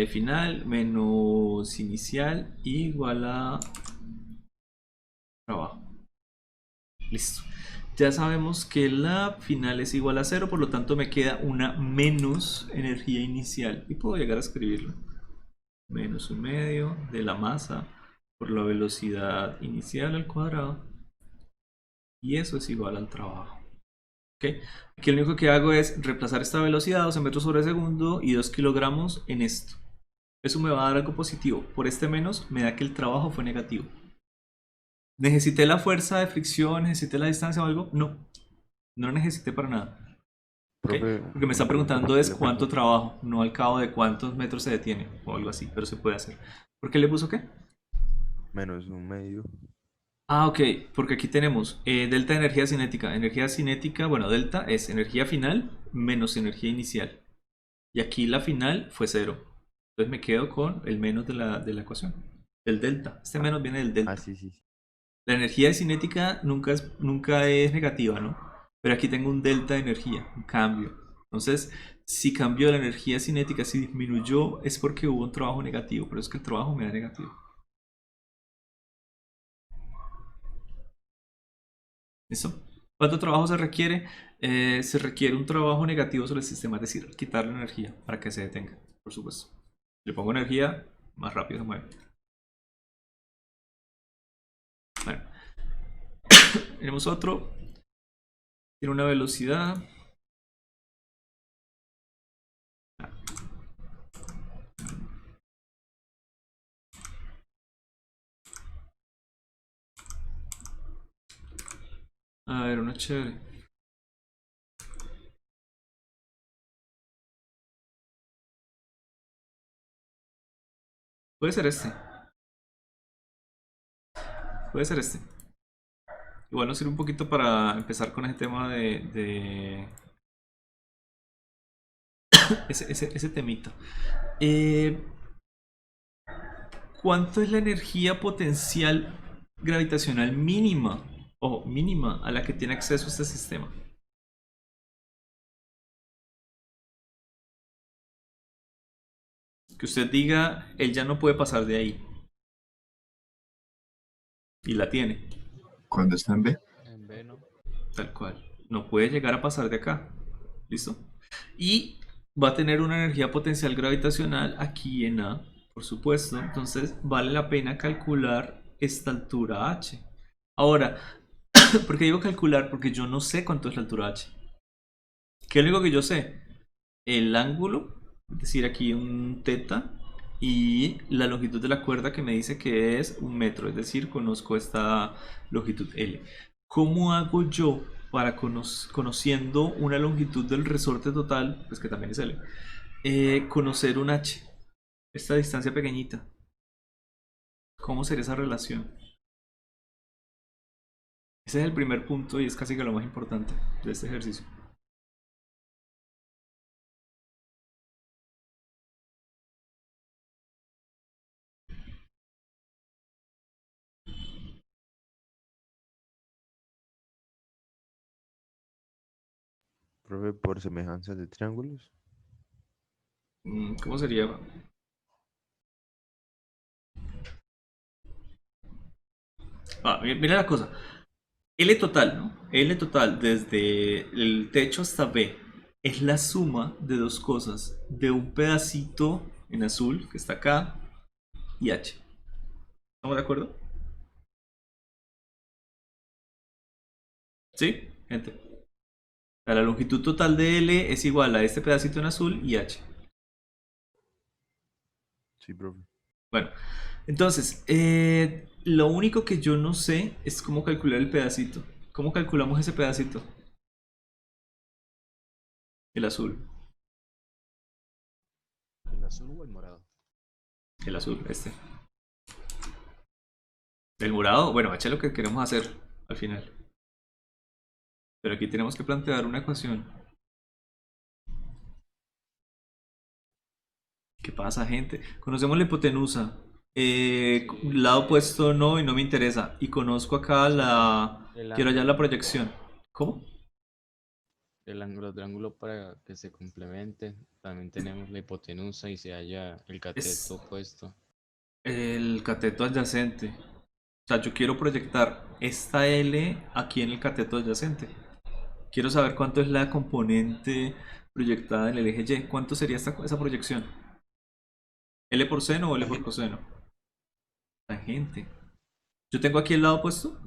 final menos inicial igual a trabajo. Listo. Ya sabemos que la final es igual a cero, por lo tanto me queda una menos energía inicial. Y puedo llegar a escribirlo. Menos un medio de la masa por la velocidad inicial al cuadrado. Y eso es igual al trabajo. ¿Ok? Aquí lo único que hago es reemplazar esta velocidad, 12 metros sobre segundo y 2 kilogramos en esto. Eso me va a dar algo positivo. Por este menos me da que el trabajo fue negativo. ¿Necesité la fuerza de fricción? ¿Necesité la distancia o algo? No. No lo necesité para nada. ¿Ok? Profe, Porque me están una pregunta preguntando porque es le cuánto puso trabajo, no al cabo de cuántos metros se detiene o algo así, pero se puede hacer. ¿Por qué le puso qué? menos un medio. Ah, ok, porque aquí tenemos delta de energía cinética. Energía cinética, bueno, delta es energía final menos energía inicial. Y aquí la final fue cero. Entonces me quedo con el menos de la ecuación. Del delta. Este menos viene del Ah, delta. sí, sí. La energía cinética nunca es negativa, ¿no? Pero aquí tengo un delta de energía, un cambio. Entonces, si cambió la energía cinética, si disminuyó, es porque hubo un trabajo negativo. Pero es que el trabajo me da negativo. ¿Listo? ¿Cuánto trabajo se requiere? Se requiere un trabajo negativo sobre el sistema, es decir, quitarle energía para que se detenga, por supuesto. Le pongo energía, más rápido se mueve. Bueno, tenemos otro. Tiene una velocidad. A ver, uno chévere. Puede ser este. Puede ser este. Igual nos sirve un poquito para empezar con ese tema de ese temita. ¿Cuánto es la energía potencial gravitacional mínima o mínima a la que tiene acceso este sistema? Que usted diga, él ya no puede pasar de ahí. Y la tiene, Cuando está en B, En B, ¿no? tal cual. No puede llegar a pasar de acá. ¿Listo? Y va a tener una energía potencial gravitacional aquí en A, por supuesto. Entonces vale la pena calcular esta altura h. Ahora, ¿por qué digo calcular? Porque yo no sé cuánto es la altura h. ¿Qué es lo único que yo sé? El ángulo, es decir, aquí un teta, y la longitud de la cuerda que me dice que es 1 metro, es decir, conozco esta longitud L. ¿Cómo hago yo para conociendo una longitud del resorte total, pues que también es L, conocer un h, esta distancia pequeñita? ¿Cómo sería esa relación? Ese es el primer punto y es casi que lo más importante de este ejercicio. profe, por semejanzas de triángulos. ¿Cómo sería? Mira la cosa. L total, ¿no? L total desde el techo hasta B es la suma de dos cosas. De un pedacito en azul que está acá y H. ¿Estamos de acuerdo? ¿Sí? Gente. O sea, la longitud total de L es igual a este pedacito en azul y H. Sí, profe. Bueno, entonces, lo único que yo no sé es cómo calcular el pedacito. ¿Cómo calculamos ese pedacito? El azul. ¿El azul o el morado? El azul, este. El morado, bueno, H es lo que queremos hacer al final. Pero aquí tenemos que plantear una ecuación. ¿Qué pasa, gente? Conocemos la hipotenusa. Lado opuesto no y no me interesa. Y conozco acá la... El Quiero hallar la ángulo. proyección. ¿Cómo? El ángulo triángulo para que se complementen. También tenemos la hipotenusa y se halla el Es cateto opuesto. el cateto adyacente. O sea, yo quiero proyectar esta L aquí en el cateto adyacente. Quiero saber cuánto es la componente proyectada en el eje Y. ¿Cuánto sería esa proyección? ¿L por seno o L por coseno? Tangente. Yo tengo aquí el lado opuesto.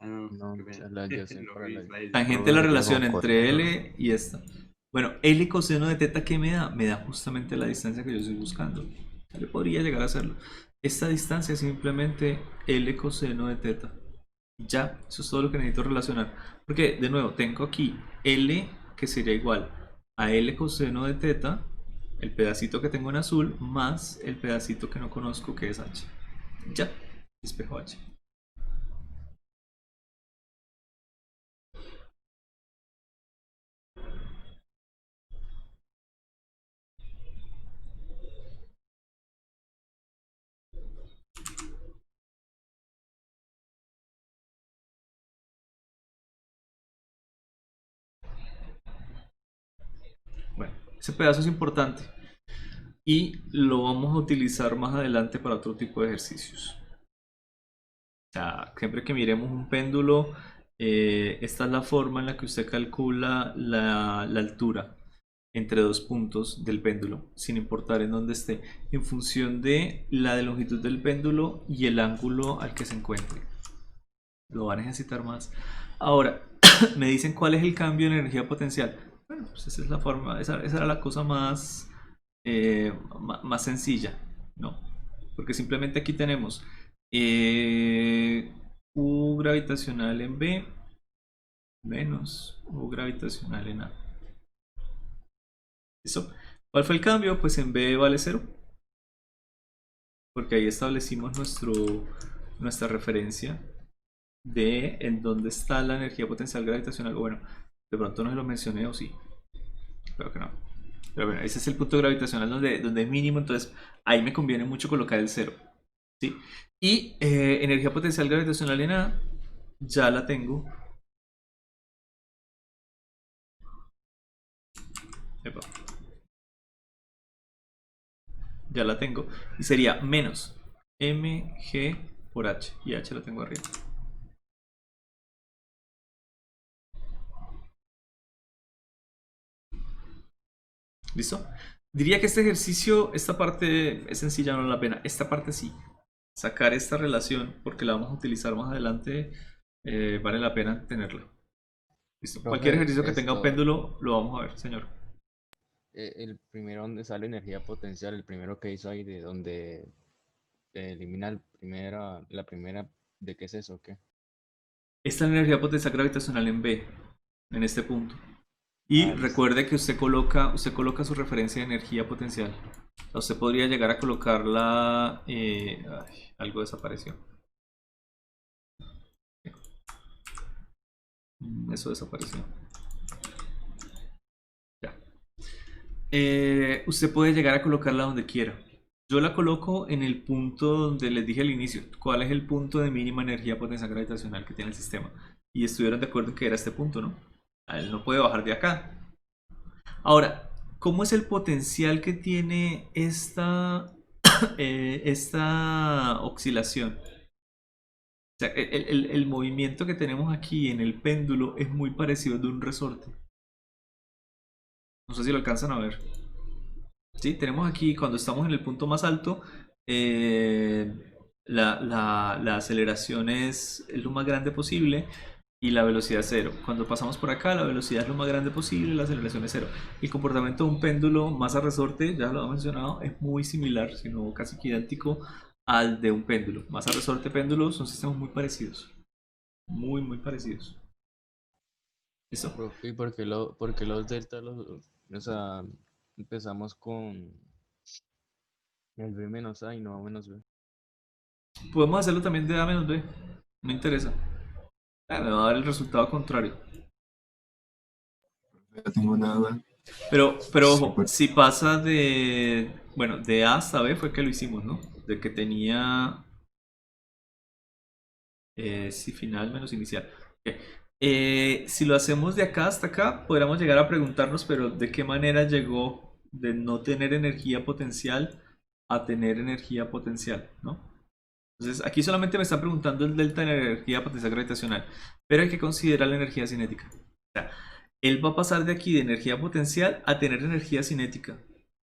No, o sea, la adyacente para la... Tangente es la Profe, relación con entre coseno. L y esta. Bueno, L coseno de teta, ¿qué me da? Me da justamente la distancia que yo estoy buscando. Yo podría llegar a hacerlo. Esta distancia es simplemente L coseno de teta. Ya, eso es todo lo que necesito relacionar. Porque, de nuevo, tengo aquí L que sería igual a L coseno de teta, el pedacito que tengo en azul, más el pedacito que no conozco que es H. Ya, despejo H. Bueno, ese pedazo es importante y lo vamos a utilizar más adelante para otro tipo de ejercicios. O sea, siempre que miremos un péndulo, esta es la forma en la que usted calcula la altura entre dos puntos del péndulo, sin importar en dónde esté, en función de la longitud del péndulo y el ángulo al que se encuentre. Lo va a necesitar más. Ahora, me dicen cuál es el cambio en energía potencial. Bueno, pues esa es la forma, esa era la cosa más sencilla, ¿no? Porque simplemente aquí tenemos U gravitacional en B menos U gravitacional en A. ¿Listo? ¿Cuál fue el cambio? Pues en B vale 0. Porque ahí establecimos nuestra referencia de en dónde está la energía potencial gravitacional. Bueno, de pronto no se lo mencioné o sí. Creo que no. Pero bueno, ese es el punto gravitacional donde es mínimo. Entonces ahí me conviene mucho colocar el 0. ¿Sí? Y energía potencial gravitacional en A ya la tengo. Epa. Ya la tengo. Y sería menos mg por h. Y h la tengo arriba. ¿Listo? Diría que este ejercicio, esta parte es sencilla, no vale la pena. Esta parte sí. Sacar esta relación, porque la vamos a utilizar más adelante, vale la pena tenerla. ¿Listo? Cualquier Profe, ejercicio que tenga un esto, péndulo, lo vamos a ver, señor. el primero donde sale energía potencial, el primero que hizo ahí de donde elimina la primera, ¿de qué es eso? ¿O qué? Esta es la energía potencial gravitacional en B, en este punto. Y Ah, listo. recuerde que usted coloca su referencia de energía potencial. O sea, usted podría llegar a colocarla. Algo desapareció. Eso desapareció. Ya. Usted puede llegar a colocarla donde quiera. Yo la coloco en el punto donde les dije al inicio. ¿Cuál es el punto de mínima energía potencial gravitacional que tiene el sistema? Y estuvieron de acuerdo en que era este punto, ¿no? Él no puede bajar de acá. Ahora, ¿cómo es el potencial que tiene esta oscilación? O sea, el movimiento que tenemos aquí en el péndulo es muy parecido al de un resorte. No sé si lo alcanzan a ver. ¿Sí? Tenemos aquí, cuando estamos en el punto más alto, la aceleración es lo más grande posible y la velocidad es cero. Cuando pasamos por acá, la velocidad es lo más grande posible y la aceleración es cero. El comportamiento de un péndulo masa resorte, ya lo he mencionado, es muy similar, sino casi que idéntico al de un péndulo. Masa resorte, péndulo son sistemas muy parecidos. Muy, muy parecidos. ¿Listo? Profe, ¿y por qué los delta, o sea, empezamos con el B menos A y no A menos B? Podemos hacerlo también de A menos B. No interesa. Me va a dar el resultado contrario. Yo tengo una duda. Pero Sí, ojo, si pasa de A hasta B fue que lo hicimos, ¿no? De que tenía si final menos inicial. Ok. Si lo hacemos de acá hasta acá, podríamos llegar a preguntarnos, pero ¿de qué manera llegó de no tener energía potencial a tener energía potencial, ¿no? Entonces, aquí solamente me están preguntando el delta de la energía potencial gravitacional, pero hay que considerar la energía cinética. O sea, él va a pasar de aquí de energía potencial a tener energía cinética.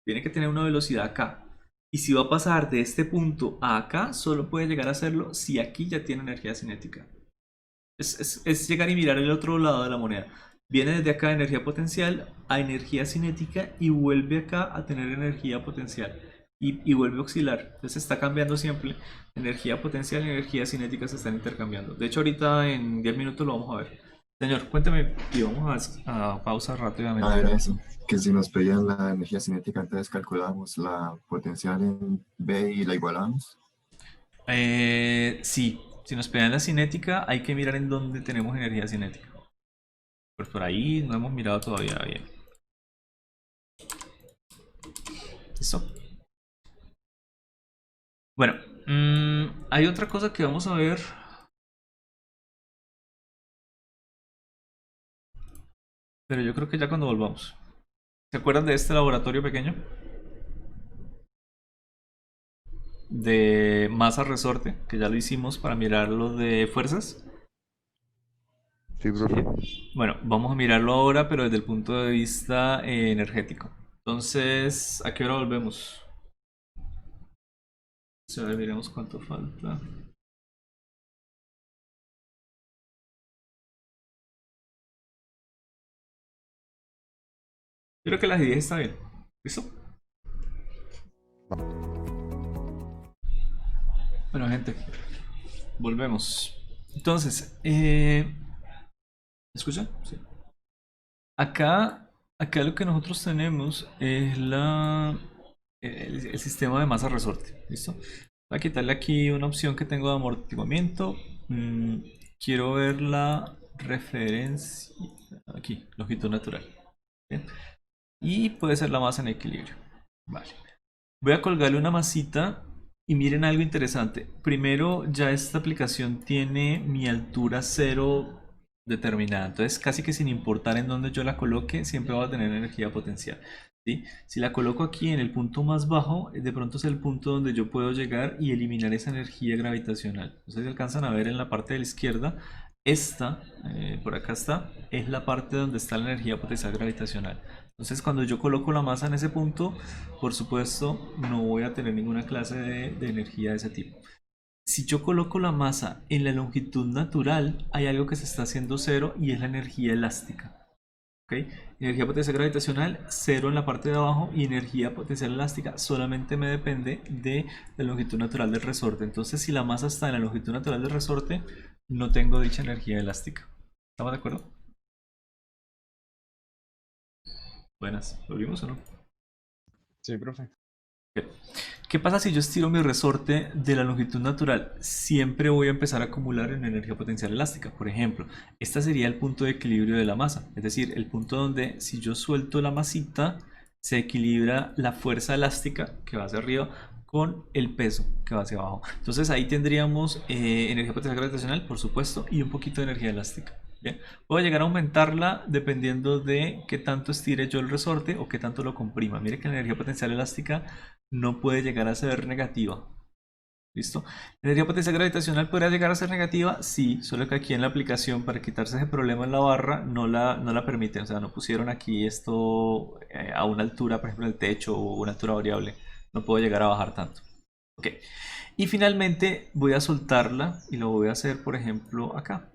Tiene que tener una velocidad acá. Y si va a pasar de este punto a acá, solo puede llegar a hacerlo si aquí ya tiene energía cinética. Es llegar y mirar el otro lado de la moneda. Viene desde acá de energía potencial a energía cinética y vuelve acá a tener energía potencial. Y vuelve a oscilar. Entonces está cambiando siempre. Energía potencial y energía cinética se están intercambiando. De hecho, ahorita en 10 minutos lo vamos a ver. Señor, cuénteme y vamos a pausa rápidamente. Era eso, que si nos pedían la energía cinética, entonces calculábamos la potencial en B y la igualamos. Sí, si nos pegan la cinética, hay que mirar en dónde tenemos energía cinética. Pues por ahí no hemos mirado todavía bien. ¿Listo? Bueno, hay otra cosa que vamos a ver. Pero yo creo que ya cuando volvamos. ¿Se acuerdan de este laboratorio pequeño? de masa resorte, que ya lo hicimos para mirar lo de fuerzas? Sí, profe. Bueno, vamos a mirarlo ahora, pero desde el punto de vista energético. Entonces, ¿a qué hora volvemos? A ver, miremos cuánto falta. Creo que las 10 está bien. ¿Listo? Bueno, gente, volvemos. Entonces, ¿escuchan? Sí. Acá lo que nosotros tenemos es el sistema de masa resorte. ¿Listo? Voy a quitarle aquí una opción que tengo de amortiguamiento. Quiero ver la referencia. Aquí, longitud natural. ¿Bien? Y puede ser la masa en equilibrio. Vale. Voy a colgarle una masita y miren algo interesante. Primero, ya esta aplicación tiene mi altura cero determinada. Entonces, casi que sin importar en dónde yo la coloque, siempre va a tener energía potencial. ¿Sí? Si la coloco aquí en el punto más bajo, de pronto es el punto donde yo puedo llegar y eliminar esa energía gravitacional. No sé si alcanzan a ver en la parte de la izquierda. Esta, por acá está, es la parte donde está la energía potencial gravitacional. Entonces, cuando yo coloco la masa en ese punto, por supuesto, no voy a tener ninguna clase de energía de ese tipo. Si yo coloco la masa en la longitud natural, hay algo que se está haciendo cero y es la energía elástica. ¿Okay? Energía potencial gravitacional, cero en la parte de abajo, y energía potencial elástica solamente me depende de la longitud natural del resorte. Entonces, si la masa está en la longitud natural del resorte, no tengo dicha energía elástica. ¿Estamos de acuerdo? Buenas, ¿lo vimos o no? Sí, profe. ¿Qué pasa si yo estiro mi resorte de la longitud natural? Siempre voy a empezar a acumular en energía potencial elástica. Por ejemplo, este sería el punto de equilibrio de la masa, es decir, el punto donde si yo suelto la masita, se equilibra la fuerza elástica que va hacia arriba con el peso que va hacia abajo. Entonces ahí tendríamos energía potencial gravitacional, por supuesto, y un poquito de energía elástica. Bien. Puedo llegar a aumentarla dependiendo de qué tanto estire yo el resorte o qué tanto lo comprima. Mire que la energía potencial elástica no puede llegar a ser negativa. ¿Listo? ¿La energía potencial gravitacional podría llegar a ser negativa? Sí, solo que aquí en la aplicación, para quitarse ese problema en la barra, no la permiten. O sea, no pusieron aquí esto a una altura, por ejemplo, el techo o una altura variable. No puedo llegar a bajar tanto. Ok. Y finalmente voy a soltarla y lo voy a hacer, por ejemplo, acá.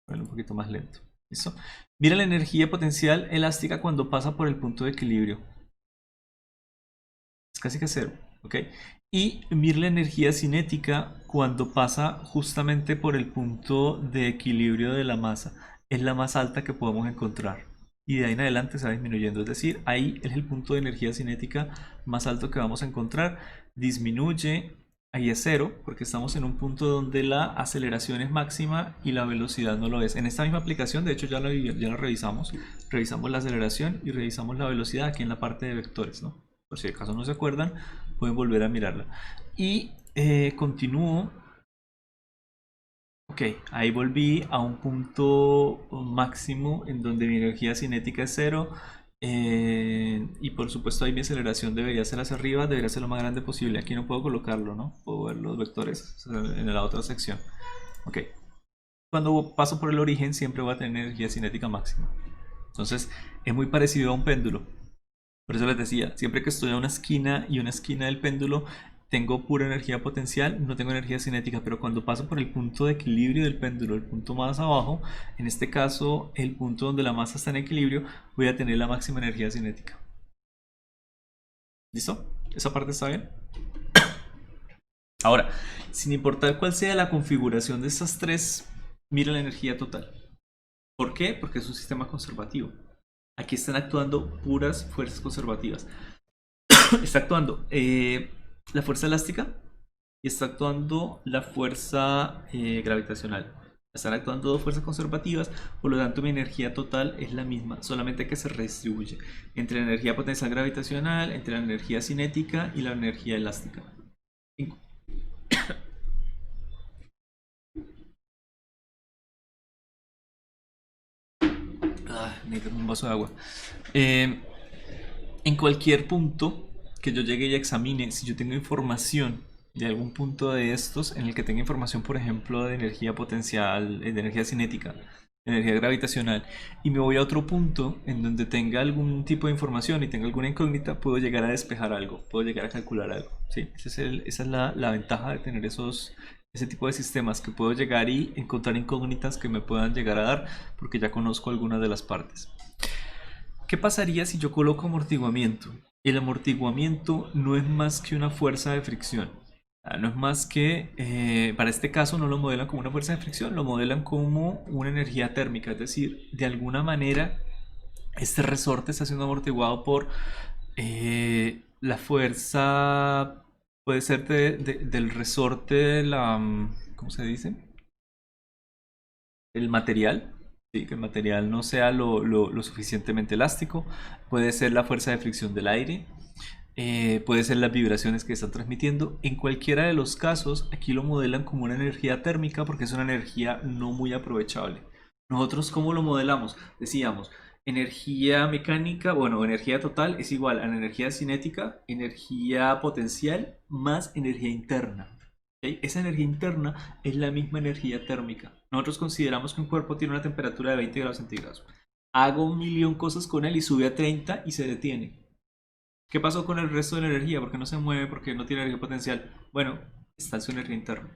Un poquito más lento. ¿Listo? Mira la energía potencial elástica cuando pasa por el punto de equilibrio. Es casi que cero. ¿Ok? Y mira la energía cinética cuando pasa justamente por el punto de equilibrio de la masa. Es la más alta que podemos encontrar. Y de ahí en adelante se va disminuyendo. Es decir, ahí es el punto de energía cinética más alto que vamos a encontrar. Disminuye. Ahí es cero, porque estamos en un punto donde la aceleración es máxima y la velocidad no lo es. En esta misma aplicación, de hecho, ya la revisamos. Revisamos la aceleración y revisamos la velocidad aquí en la parte de vectores, ¿no? Por si acaso no se acuerdan, pueden volver a mirarla. Y continúo. Ok, ahí volví a un punto máximo en donde mi energía cinética es cero. Y por supuesto ahí mi aceleración debería ser hacia arriba, debería ser lo más grande posible. Aquí no puedo colocarlo, ¿no? Puedo ver los vectores en la otra sección. Ok. Cuando paso por el origen siempre voy a tener energía cinética máxima. Entonces es muy parecido a un péndulo. Por eso les decía, siempre que estoy a una esquina y una esquina del péndulo, tengo pura energía potencial, no tengo energía cinética, pero cuando paso por el punto de equilibrio del péndulo, el punto más abajo, en este caso el punto donde la masa está en equilibrio, voy a tener la máxima energía cinética. ¿Listo? ¿Esa parte está bien? Ahora, sin importar cuál sea la configuración de estas tres, mira la energía total. ¿Por qué? Porque es un sistema conservativo. Aquí están actuando puras fuerzas conservativas. Está actuando la fuerza elástica y está actuando la fuerza gravitacional. Están actuando dos fuerzas conservativas, por lo tanto mi energía total es la misma, solamente que se redistribuye entre la energía potencial gravitacional, entre la energía cinética y la energía elástica. Necesito un vaso de agua. En cualquier punto que yo llegue y examine, si yo tengo información de algún punto de estos en el que tenga información, por ejemplo, de energía potencial, de energía cinética, energía gravitacional, y me voy a otro punto en donde tenga algún tipo de información y tenga alguna incógnita, puedo llegar a despejar algo, puedo llegar a calcular algo, ¿sí? Esa es la ventaja de tener ese tipo de sistemas, que puedo llegar y encontrar incógnitas que me puedan llegar a dar porque ya conozco algunas de las partes. ¿Qué pasaría si yo coloco amortiguamiento? El amortiguamiento no es más que una fuerza de fricción. No es más que, para este caso no lo modelan como una fuerza de fricción, lo modelan como una energía térmica. Es decir, de alguna manera este resorte está siendo amortiguado por la fuerza, puede ser del resorte, ¿cómo se dice? El material, ¿sí? Que el material no sea lo suficientemente elástico, puede ser la fuerza de fricción del aire, puede ser las vibraciones que están transmitiendo. En cualquiera de los casos, aquí lo modelan como una energía térmica porque es una energía no muy aprovechable. Nosotros, ¿cómo lo modelamos? Decíamos, energía mecánica, bueno, energía total es igual a la energía cinética, energía potencial más energía interna. ¿Ok? Esa energía interna es la misma energía térmica. Nosotros consideramos que un cuerpo tiene una temperatura de 20 grados centígrados. Hago un millón cosas con él y sube a 30 y se detiene. ¿Qué pasó con el resto de la energía? ¿Por qué no se mueve? ¿Por qué no tiene energía potencial? Bueno, está en su energía interna.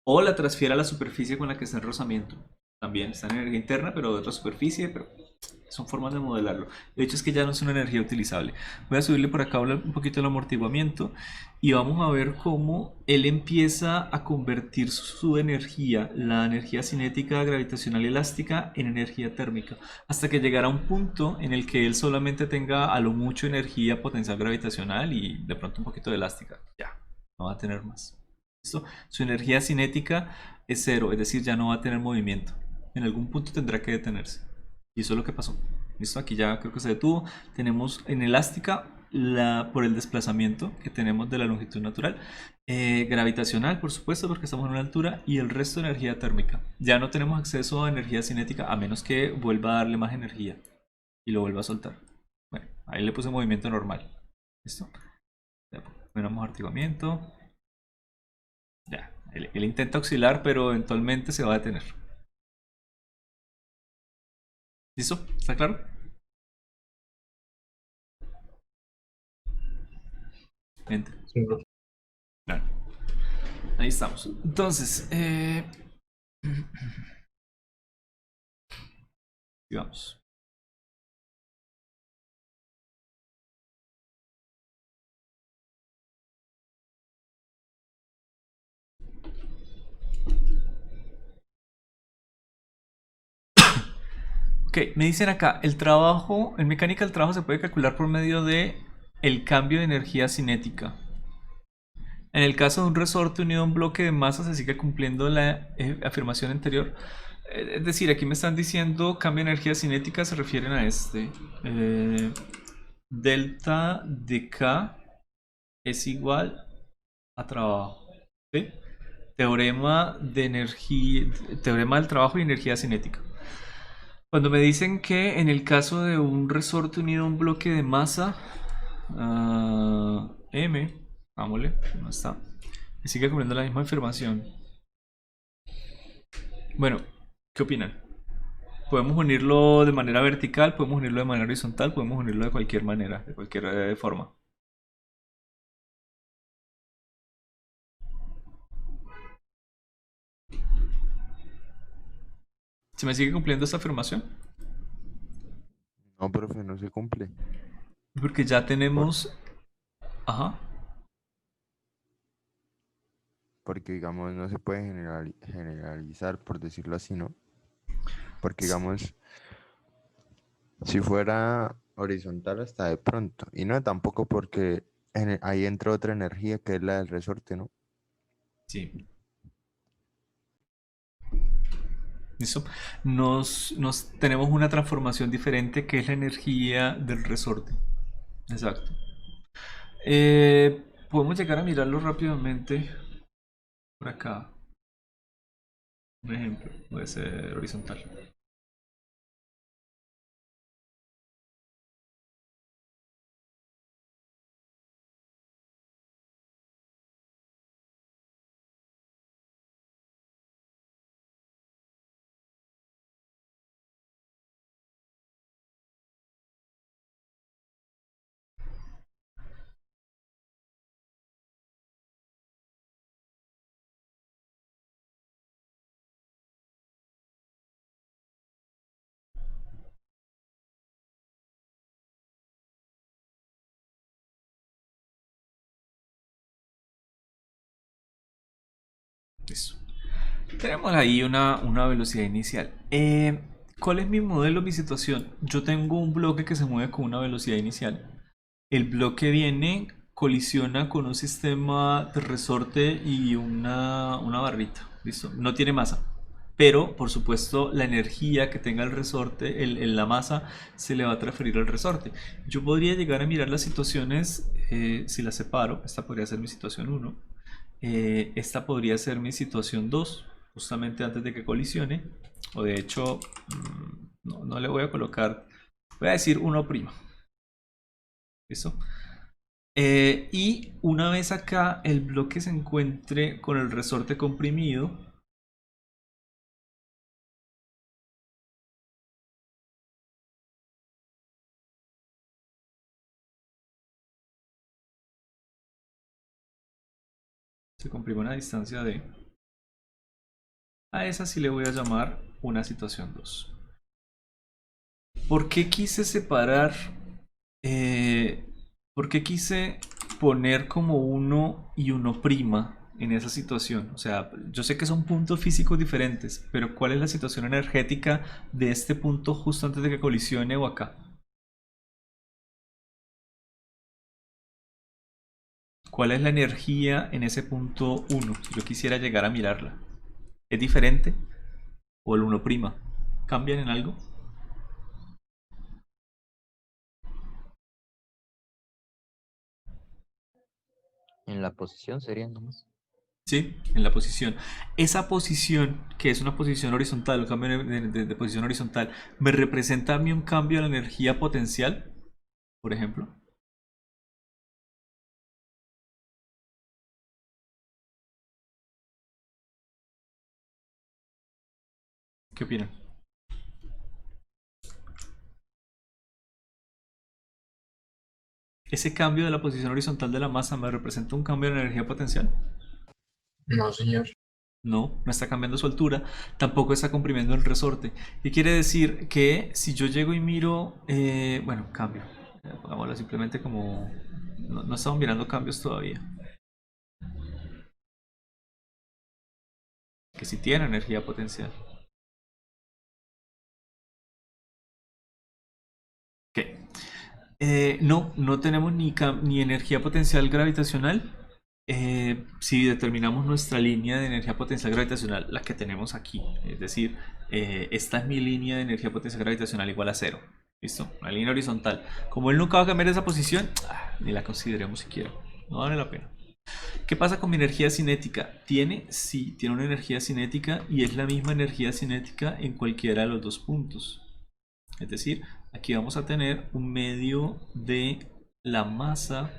O la transfiere a la superficie con la que está en rozamiento. También está en energía interna, pero de otra superficie, pero son formas de modelarlo. De hecho es que ya no es una energía utilizable. Voy a subirle por acá un poquito el amortiguamiento y vamos a ver cómo él empieza a convertir su energía, la energía cinética, gravitacional y elástica, en energía térmica, hasta que llegará a un punto en el que él solamente tenga a lo mucho energía potencial gravitacional y de pronto un poquito de elástica. Ya, no va a tener más. ¿Listo? Su energía cinética es cero, es decir, ya no va a tener movimiento. En algún punto tendrá que detenerse. Y eso es lo que pasó. ¿Listo? Aquí ya creo que se detuvo. Tenemos en elástica, por el desplazamiento que tenemos de la longitud natural. Gravitacional, por supuesto, porque estamos en una altura. Y el resto de energía térmica. Ya no tenemos acceso a energía cinética a menos que vuelva a darle más energía. Y lo vuelva a soltar. Bueno, ahí le puse movimiento normal. ¿Listo? Ponemos amortiguamiento. Ya, él intenta oscilar, pero eventualmente se va a detener. ¿Listo? ¿Está claro? Enter. Sí, profe. Claro. Ahí estamos. Entonces, digamos. Ok, me dicen acá, el trabajo, en mecánica el trabajo se puede calcular por medio de el cambio de energía cinética. En el caso de un resorte unido a un bloque de masa se sigue cumpliendo la afirmación anterior. Es decir, aquí me están diciendo cambio de energía cinética, se refieren a este. Delta de K es igual a trabajo. ¿Sí? Teorema de energía, teorema del trabajo y energía cinética. Cuando me dicen que en el caso de un resorte unido a un bloque de masa M, vámonos, no está. Me sigue cumpliendo la misma afirmación. Bueno, ¿qué opinan? Podemos unirlo de manera vertical, podemos unirlo de manera horizontal, podemos unirlo de cualquier manera, de cualquier forma. ¿Se me sigue cumpliendo esta afirmación? No, profe, no se cumple. Porque ya Por- tenemos... Ajá. Porque, digamos, no se puede generalizar, por decirlo así, ¿no? Porque, digamos, si fuera horizontal hasta de pronto. Y no tampoco porque ahí entra otra energía que es la del resorte, ¿no? Sí. ¿Listo? Tenemos una transformación diferente que es la energía del resorte. Exacto. Podemos llegar a mirarlo rápidamente por acá. Un ejemplo, puede ser horizontal. Tenemos ahí una velocidad inicial. ¿Cuál es mi modelo, mi situación? Yo tengo un bloque que se mueve con una velocidad inicial. El bloque viene, colisiona con un sistema de resorte y una barrita. ¿Listo? No tiene masa. Pero, por supuesto, la energía que tenga el resorte, la masa, se le va a transferir al resorte. Yo podría llegar a mirar las situaciones, si las separo. Esta podría ser mi situación 1. Esta podría ser mi situación 2, justamente antes de que colisione. O de hecho, no le voy a colocar, voy a decir 1'. ¿Listo? Y una vez acá el bloque se encuentre con el resorte comprimido, se comprime a una distancia de... A esa sí le voy a llamar una situación 2. ¿Por qué quise separar? ¿Por qué quise poner como 1 y 1' en esa situación? O sea, yo sé que son puntos físicos diferentes, pero ¿cuál es la situación energética de este punto justo antes de que colisione o acá? ¿Cuál es la energía en ese punto 1? Si yo quisiera llegar a mirarla. ¿Es diferente? ¿O el 1'? ¿Cambian en algo? En la posición sería nomás. Sí, en la posición. Esa posición, que es una posición horizontal, un cambio de posición horizontal, ¿me representa a mí un cambio de la energía potencial? Por ejemplo. ¿Qué opinan? ¿Ese cambio de la posición horizontal de la masa me representa un cambio de la energía potencial? No, señor. No, no está cambiando su altura, tampoco está comprimiendo el resorte. ¿Qué quiere decir? Que si yo llego y miro, bueno, cambio. Pongámoslo simplemente como... No estamos mirando cambios todavía. Que si tiene energía potencial. Ok. No tenemos ni energía potencial gravitacional. Si determinamos nuestra línea de energía potencial gravitacional, la que tenemos aquí, es decir, esta es mi línea de energía potencial gravitacional igual a 0. ¿Listo? Una línea horizontal. Como él nunca va a cambiar esa posición, ni la consideremos siquiera. No vale la pena. ¿Qué pasa con mi energía cinética? Sí, tiene una energía cinética y es la misma energía cinética en cualquiera de los dos puntos. Es decir, aquí vamos a tener un medio de la masa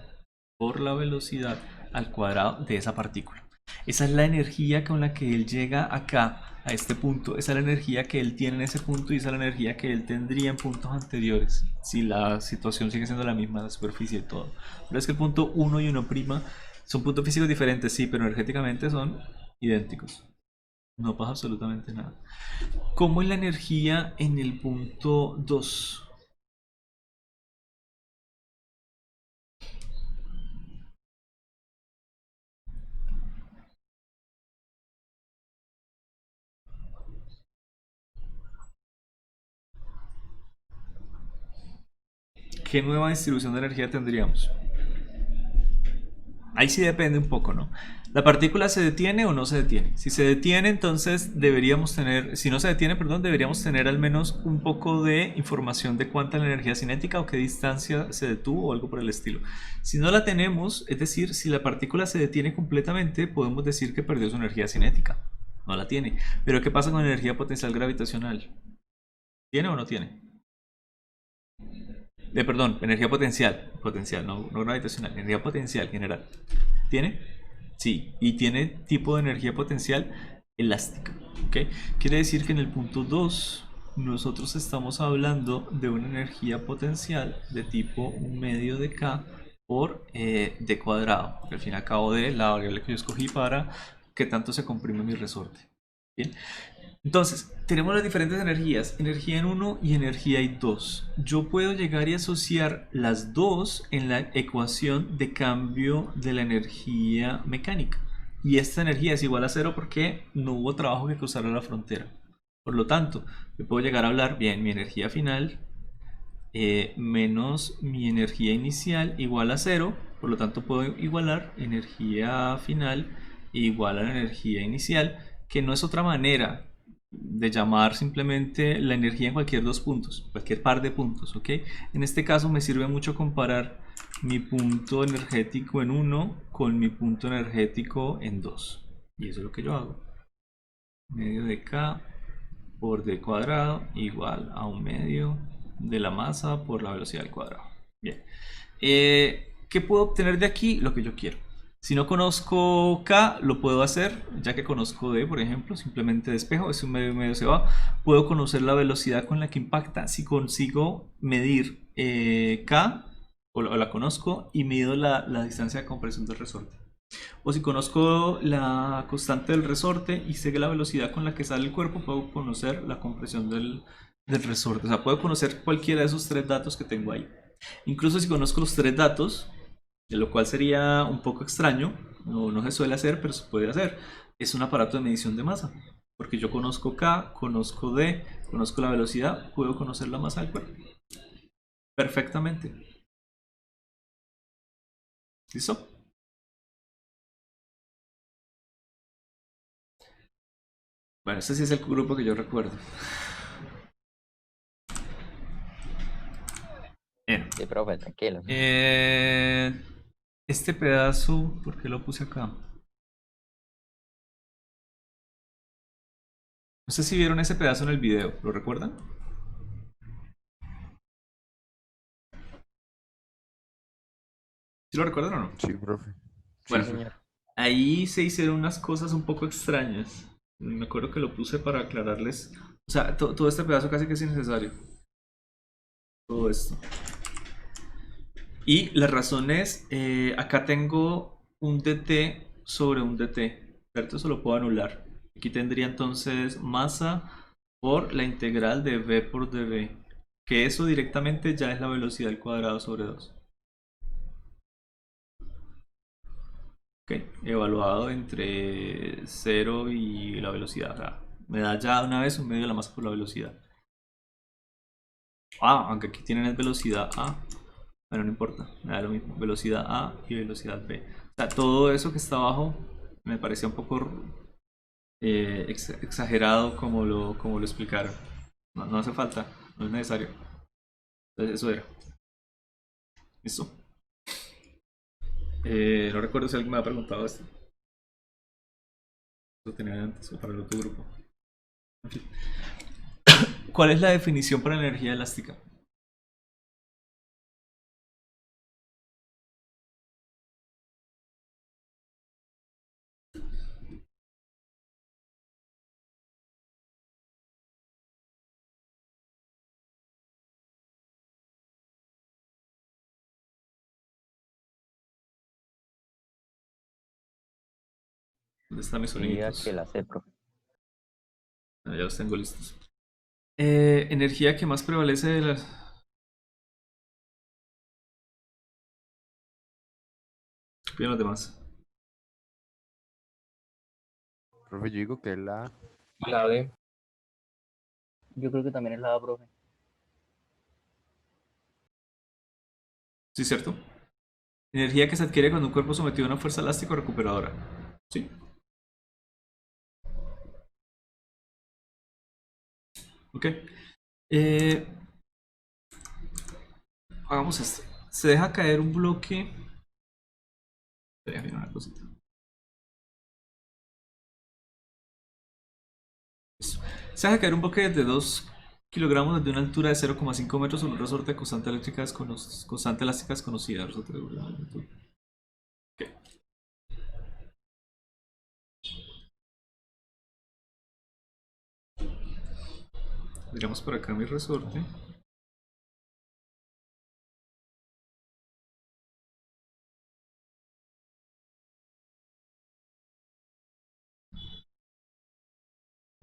por la velocidad al cuadrado de esa partícula. Esa es la energía con la que él llega acá, a este punto. Esa es la energía que él tiene en ese punto y esa es la energía que él tendría en puntos anteriores. Si la situación sigue siendo la misma, la superficie y todo. Pero es que el punto 1 y 1' son puntos físicos diferentes, sí, pero energéticamente son idénticos. No pasa absolutamente nada. ¿Cómo es la energía en el punto 2? ¿Qué nueva distribución de energía tendríamos? Ahí sí depende un poco, ¿no? ¿La partícula se detiene o no se detiene? Si se detiene, entonces deberíamos tener, si no se detiene, perdón, deberíamos tener al menos un poco de información de cuánta es la energía cinética o qué distancia se detuvo o algo por el estilo. Si no la tenemos, es decir, si la partícula se detiene completamente, podemos decir que perdió su energía cinética. No la tiene. Pero ¿qué pasa con la energía potencial gravitacional? ¿Tiene o no tiene? Perdón, energía potencial, no gravitacional, energía potencial general. ¿Tiene? Sí, y tiene tipo de energía potencial elástica. ¿Ok? Quiere decir que en el punto 2 nosotros estamos hablando de una energía potencial de tipo 1 medio de K por D cuadrado. Al fin y al cabo de la variable que yo escogí para que tanto se comprime mi resorte. Bien. Entonces, tenemos las diferentes energías, energía en 1 y energía en 2. Yo puedo llegar y asociar las dos en la ecuación de cambio de la energía mecánica. Y esta energía es igual a cero porque no hubo trabajo que cruzara la frontera. Por lo tanto, yo puedo llegar a hablar, bien, mi energía final menos mi energía inicial igual a cero. Por lo tanto, puedo igualar energía final igual a la energía inicial, que no es otra manera de llamar simplemente la energía en cualquier dos puntos, cualquier par de puntos, ¿ok? En este caso me sirve mucho comparar mi punto energético en 1 con mi punto energético en 2. Y eso es lo que yo hago. Medio de K por D cuadrado igual a un medio de la masa por la velocidad al cuadrado. Bien. ¿Qué puedo obtener de aquí? Lo que yo quiero. Si no conozco K, lo puedo hacer, ya que conozco D, por ejemplo, simplemente despejo, es un medio y medio se va. Puedo conocer la velocidad con la que impacta. Si consigo medir K, o la conozco, y mido la distancia de compresión del resorte. O si conozco la constante del resorte y sé que la velocidad con la que sale el cuerpo, puedo conocer la compresión del resorte. O sea, puedo conocer cualquiera de esos tres datos que tengo ahí. Incluso si conozco los tres datos, de lo cual sería un poco extraño, no se suele hacer, pero se puede hacer. Es un aparato de medición de masa, porque yo conozco K, conozco D, conozco la velocidad, puedo conocer la masa del cuerpo perfectamente. ¿Listo? Bueno, este sí es el grupo que yo recuerdo. Bien. Sí, profe, tranquilo. Este pedazo, ¿por qué lo puse acá? No sé si vieron ese pedazo en el video, ¿lo recuerdan? ¿Sí lo recuerdan o no? Sí, profe. Sí, Bueno, sí. Señor. ahí se hicieron unas cosas un poco extrañas. Me acuerdo que lo puse para aclararles. O sea, todo este pedazo casi que es innecesario. Todo esto. Y la razón es, acá tengo un dt sobre un dt, ¿cierto? Eso lo puedo anular. Aquí tendría entonces masa por la integral de v por dv, que eso directamente ya es la velocidad al cuadrado sobre 2. Ok, evaluado entre 0 y la velocidad. O sea, me da ya una vez un medio de la masa por la velocidad. Aunque aquí tienen es velocidad a. Bueno, no importa, me da lo mismo. Velocidad A y velocidad B. O sea, todo eso que está abajo me parecía un poco exagerado como lo explicaron. No hace falta, no es necesario. Entonces, eso era. ¿Listo? No recuerdo si alguien me ha preguntado esto. Lo tenía antes o para el otro grupo. En fin. ¿Cuál es la definición para energía elástica? ¿Dónde están mis Diría soniditos? que la sé, profe. Ya los tengo listos. Energía que más prevalece de las... ¿Qué opinan los demás? Profe, yo digo que es la... La D. Yo creo que también es la A, profe. Sí, cierto. Energía que se adquiere cuando un cuerpo es sometido a una fuerza elástica o recuperadora. Sí. Ok. Hagamos esto. Se deja caer un bloque. Déjame una cosita. Eso. Se deja caer un bloque de 2 kilogramos desde una altura de 0,5 metros sobre un resorte de constante elástica desconocida. Resorte de... Ok. Miramos por acá mi resorte.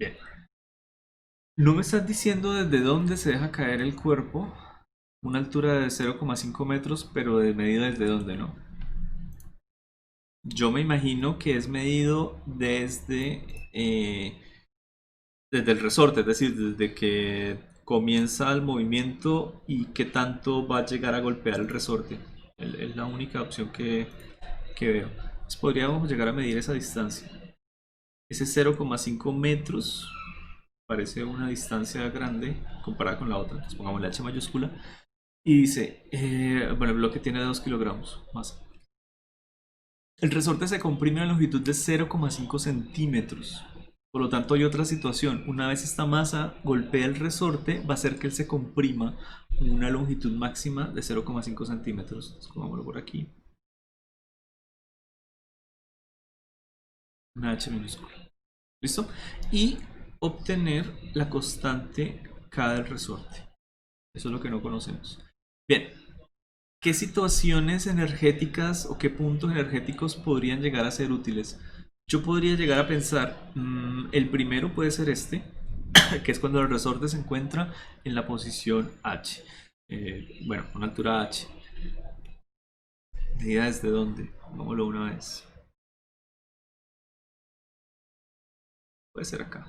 Bien. No me estás diciendo desde dónde se deja caer el cuerpo. Una altura de 0,5 metros, pero de medida desde dónde, ¿no? Yo me imagino que es medido desde el resorte, es decir, desde que comienza el movimiento y qué tanto va a llegar a golpear el resorte. Es la única opción que veo. Entonces podríamos llegar a medir esa distancia. Ese 0,5 metros parece una distancia grande comparada con la otra. Entonces pongamos la H mayúscula. Y dice, bueno, el bloque tiene 2 kilogramos más. El resorte se comprime a una longitud de 0,5 centímetros. Por lo tanto, hay otra situación. Una vez esta masa golpea el resorte, va a hacer que él se comprima en una longitud máxima de 0,5 centímetros. Entonces, pongámoslo por aquí. Una H minúscula. ¿Listo? Y obtener la constante K del resorte. Eso es lo que no conocemos. Bien. ¿Qué situaciones energéticas o qué puntos energéticos podrían llegar a ser útiles? Yo podría llegar a pensar, el primero puede ser este, que es cuando el resorte se encuentra en la posición H. Bueno, una altura H. ¿Medida desde dónde? Vámonos una vez. Puede ser acá.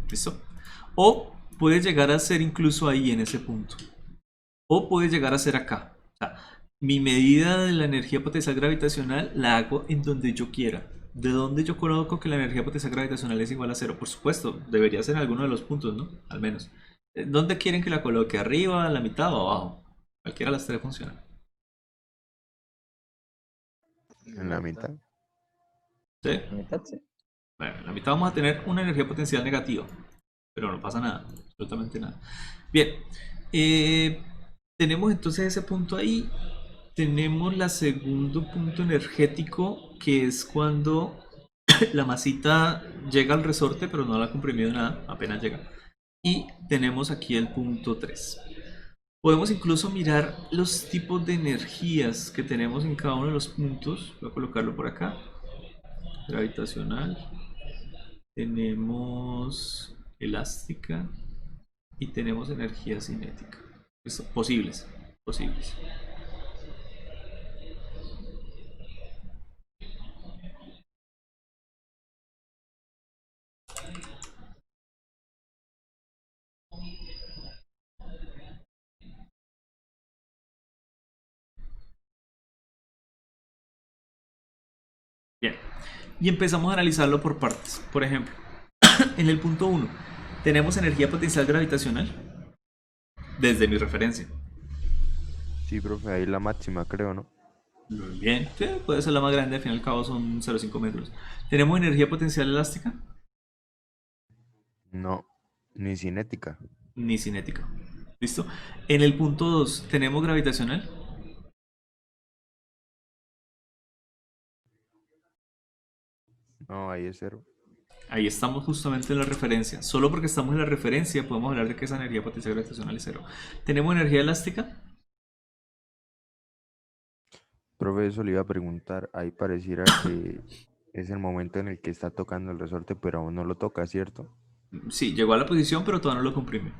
¿Listo? O puede llegar a ser incluso ahí en ese punto. O puede llegar a ser acá. O sea, mi medida de la energía potencial gravitacional la hago en donde yo quiera. ¿De dónde yo conozco que la energía potencial gravitacional es igual a cero? Por supuesto, debería ser en alguno de los puntos, ¿no? Al menos. ¿Dónde quieren que la coloque? ¿Arriba, a la mitad o abajo? Cualquiera de las tres funciona. En la mitad. ¿Sí? La mitad, sí. Bueno, en la mitad vamos a tener una energía potencial negativa. Pero no pasa nada, absolutamente nada. Bien, tenemos entonces ese punto ahí. Tenemos el segundo punto energético, que es cuando la masita llega al resorte, pero no la ha comprimido nada, apenas llega. Y tenemos aquí el punto 3. Podemos incluso mirar los tipos de energías que tenemos en cada uno de los puntos. Voy a colocarlo por acá. Gravitacional. Tenemos elástica. Y tenemos energía cinética. Posibles. Posibles. Bien. Y empezamos a analizarlo por partes. Por ejemplo, en el punto 1 tenemos energía potencial gravitacional desde mi referencia. Sí, profe, ahí la máxima, creo, ¿no? Muy bien. Sí, puede ser la más grande, al fin y al cabo son 0,5 metros. ¿Tenemos energía potencial elástica? No, ni cinética. Ni cinética. ¿Listo? En el punto 2 tenemos gravitacional. No, ahí es cero. Ahí estamos justamente en la referencia. Solo porque estamos en la referencia podemos hablar de que esa energía potencial gravitacional es cero. ¿Tenemos energía elástica? Profe, eso le iba a preguntar. Ahí pareciera que es el momento en el que está tocando el resorte, pero aún no lo toca, ¿cierto? Sí, llegó a la posición, pero todavía no lo comprime.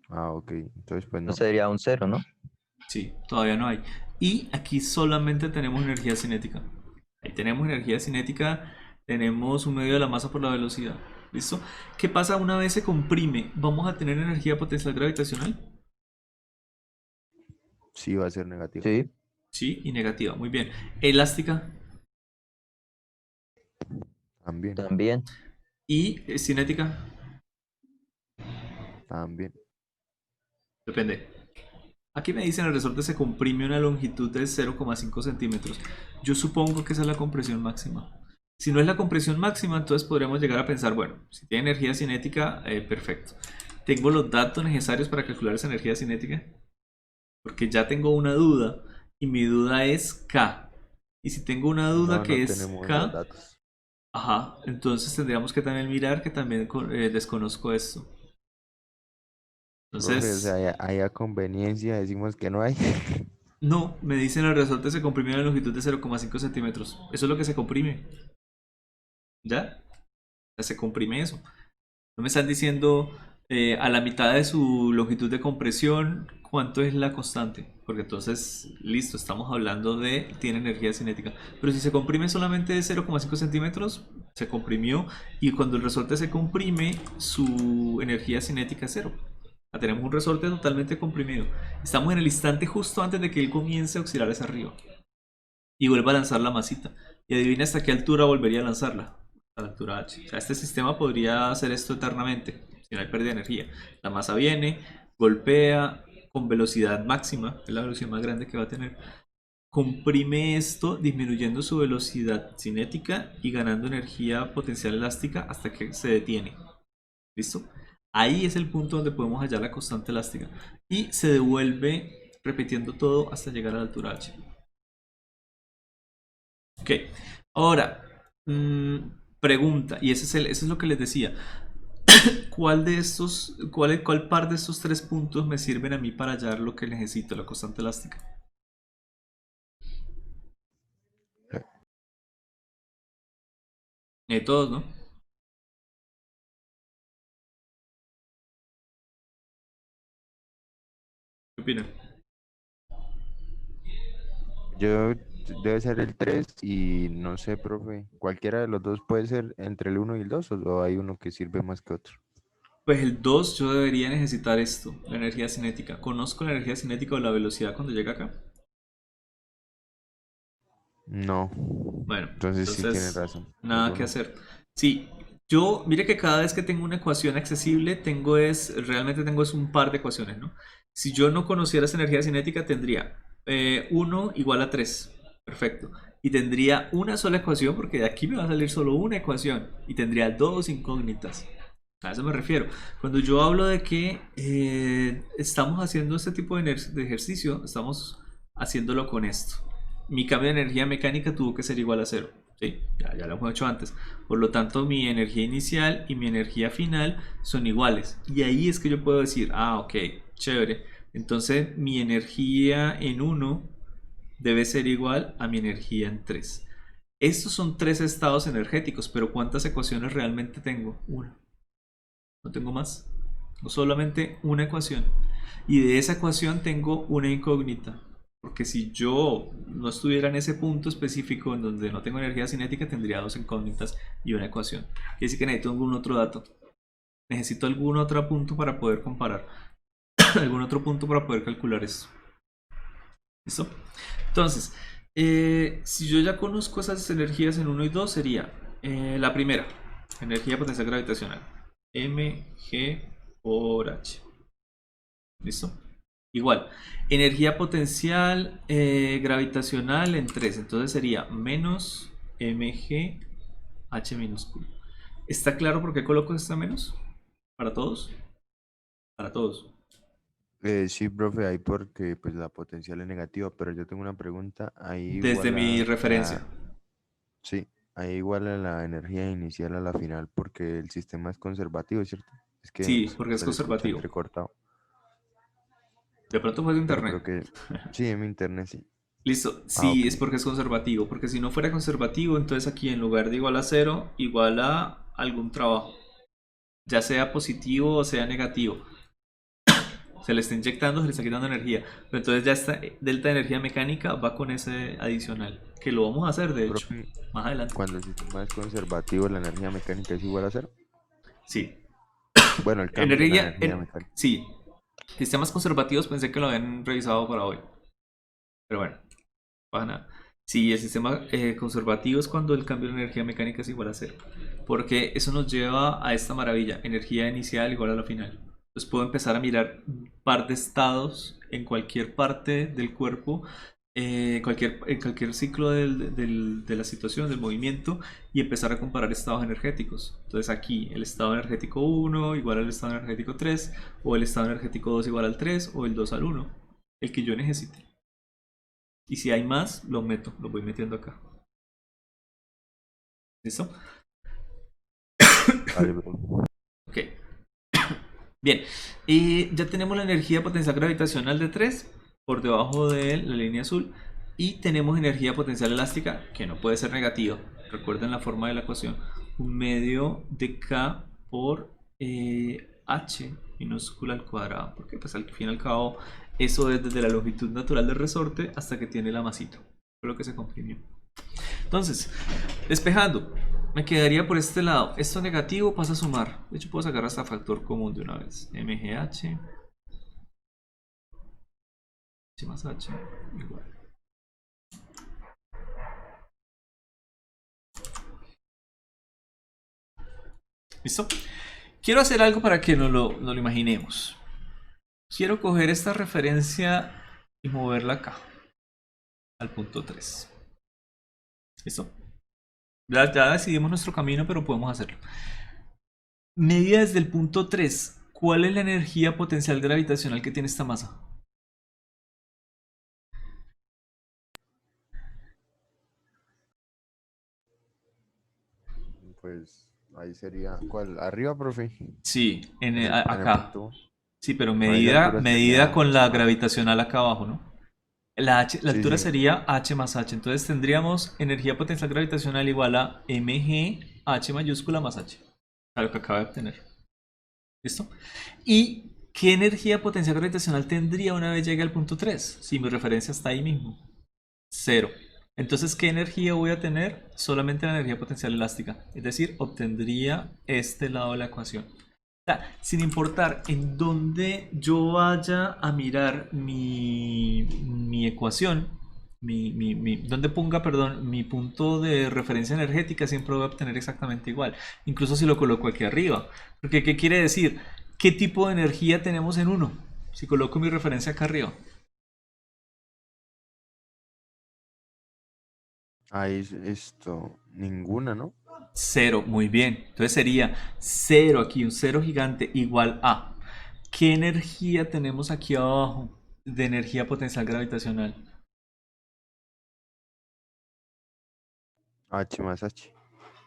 Ah, ok. Entonces, pues No no. sería un cero, ¿no? Sí, todavía no hay. Y aquí solamente tenemos energía cinética. Ahí tenemos energía cinética, tenemos un medio de la masa por la velocidad. ¿Listo? ¿Qué pasa una vez se comprime? ¿Vamos a tener energía potencial gravitacional? Sí, va a ser negativo. Sí. Sí, y negativa. Muy bien. Elástica También, También. y cinética. también. Depende. Aquí me dicen el resorte se comprime a una longitud de 0,5 centímetros. Yo supongo que esa es la compresión máxima. Si no es la compresión máxima, entonces podremos llegar a pensar, bueno, si tiene energía cinética, perfecto. ¿Tengo los datos necesarios para calcular esa energía cinética? Porque ya tengo una duda, y mi duda es K. Y si tengo una duda No, que no es tenemos los K, datos. ajá, entonces tendríamos que también mirar que también desconozco esto. Profe, o Entonces, sea, ahí a conveniencia decimos que no hay. no, me dicen el resorte se comprime a una longitud de 0,5 centímetros. Eso es lo que se comprime. ¿Ya? O sea, se comprime eso. No me están diciendo a la mitad de su longitud de compresión cuánto es la constante. Porque entonces, listo, estamos hablando de, tiene energía cinética. Pero si se comprime solamente de 0,5 centímetros, se comprimió. Y cuando el resorte se comprime, su energía cinética es cero. Tenemos un resorte totalmente comprimido. Estamos en el instante justo antes de que él comience a oscilar hacia arriba. Y vuelva a lanzar la masita. Y adivina hasta qué altura volvería a lanzarla. A la altura h. O sea, este sistema podría hacer esto eternamente, si no hay pérdida de energía. La masa viene, golpea con velocidad máxima, es la velocidad más grande que va a tener. Comprime esto, disminuyendo su velocidad cinética y ganando energía potencial elástica hasta que se detiene. ¿Listo? Ahí es el punto donde podemos hallar la constante elástica. Y se devuelve repitiendo todo hasta llegar a la altura h. Ok, ahora, pregunta, y eso es lo que les decía. ¿Cuál par de estos tres puntos me sirven a mí para hallar lo que necesito, la constante elástica? Todos, ¿no? ¿Qué opinan? Yo debe ser el 3 y no sé, profe, cualquiera de los dos puede ser entre el 1 y el 2 o hay uno que sirve más que otro. Pues el 2 yo debería necesitar esto, la energía cinética. ¿Conozco la energía cinética o la velocidad cuando llega acá? No, Bueno, entonces sí tiene entonces razón. nada que hacer. Sí, yo, mire que cada vez que tengo una ecuación accesible, realmente tengo un par de ecuaciones, ¿no? Si yo no conociera esa energía cinética, tendría 1 igual a 3. Perfecto. Y tendría una sola ecuación, porque de aquí me va a salir solo una ecuación. Y tendría dos incógnitas. A eso me refiero. Cuando yo hablo de que estamos haciendo este tipo de ejercicio, estamos haciéndolo con esto. Mi cambio de energía mecánica tuvo que ser igual a cero. Sí, ya lo hemos hecho antes. Por lo tanto, mi energía inicial y mi energía final son iguales. Y ahí es que yo puedo decir, ah, ok, chévere. Entonces, mi energía en 1 debe ser igual a mi energía en 3. Estos son 3 estados energéticos, pero ¿cuántas ecuaciones realmente tengo? Una. No tengo más. Tengo solamente una ecuación. Y de esa ecuación tengo una incógnita. Porque si yo no estuviera en ese punto específico en donde no tengo energía cinética, tendría dos incógnitas y una ecuación. Quiere decir que necesito algún otro dato. Necesito algún otro punto para poder comparar. Algún otro punto para poder calcular esto. ¿Listo? Entonces, si yo ya conozco esas energías en 1 y 2, sería la primera, energía potencial gravitacional. mg por h. ¿Listo? Igual, energía potencial gravitacional en 3. Entonces sería menos mg h minúsculo. ¿Está claro por qué coloco esta menos? ¿Para todos? Para todos. Sí, profe, ahí porque pues la potencial es negativa, pero yo tengo una pregunta. Ahí Desde mi referencia. Sí, ahí iguala la energía inicial a la final porque el sistema es conservativo, ¿cierto? Es que Sí, porque es se le escucha conservativo. entrecortado. De pronto fue de Pero internet. creo que sí, en mi internet sí. Listo, sí, Ok. es porque es conservativo, porque si no fuera conservativo, entonces aquí en lugar de igual a 0, igual a algún trabajo, ya sea positivo o sea negativo. Se le está inyectando, se le está quitando energía, pero entonces ya esta delta de energía mecánica va con ese adicional, que lo vamos a hacer de hecho, Profe, más adelante. cuando el sistema es conservativo, la energía mecánica es igual a cero. Sí, Bueno, el cambio de la energía mecánica. sí, sistemas conservativos pensé que lo habían revisado para hoy, pero bueno, no pasa nada. Sí, el sistema conservativo es cuando el cambio de energía mecánica es igual a cero. Porque eso nos lleva a esta maravilla, energía inicial igual a la final. Entonces puedo empezar a mirar un par de estados en cualquier parte del cuerpo, en cualquier ciclo de la situación, del movimiento, y empezar a comparar estados energéticos. Entonces aquí el estado energético 1 igual al estado energético 3, o el estado energético 2 igual al 3, o el 2 al 1, el que yo necesite. Y si hay más, lo voy metiendo acá. ¿Listo? Vale, profe. Ok. Bien. Y ya tenemos la energía potencial gravitacional de 3 por debajo de la línea azul. Y tenemos energía potencial elástica que no puede ser negativa. Recuerden la forma de la ecuación. Un medio de K por H minúscula al cuadrado. Porque pues al fin y al cabo Eso es desde la longitud natural del resorte hasta que tiene la masita. Fue lo que se comprimió. Entonces, despejando, me quedaría por este lado. Esto negativo pasa a sumar. De hecho, puedo sacar hasta factor común de una vez. MGH. H más H igual. ¿Listo? Quiero hacer algo para que nos lo imaginemos. Quiero coger esta referencia y moverla acá, al punto 3. ¿Listo? Ya decidimos nuestro camino, pero podemos hacerlo. Medida desde el punto 3. ¿Cuál es la energía potencial gravitacional que tiene esta masa? Pues ahí sería. ¿Cuál? ¿Arriba, profe? Sí, En el acá. punto. Sí, pero Ahí la medida, altura medida sería con la H más. gravitacional acá abajo, ¿no? La Sí, altura sí. sería H más H. Entonces tendríamos energía potencial gravitacional igual a mg H mayúscula más H. A lo que acaba de obtener. ¿Listo? ¿Y qué energía potencial gravitacional tendría una vez llegue al punto 3? Si mi referencia está ahí mismo. 0. Entonces, ¿qué energía voy a tener? Solamente la energía potencial elástica. Es decir, obtendría este lado de la ecuación. O sea, sin importar en dónde yo vaya a mirar mi ecuación, donde ponga, perdón, mi punto de referencia energética, siempre voy a obtener exactamente igual. Incluso si lo coloco aquí arriba. Porque, ¿qué quiere decir? ¿Qué tipo de energía tenemos en uno? Si coloco mi referencia acá arriba. Ahí esto. Ninguna, ¿no? 0, muy bien. Entonces sería 0 aquí, un 0 gigante igual a. ¿Qué energía tenemos aquí abajo de energía potencial gravitacional? H más H.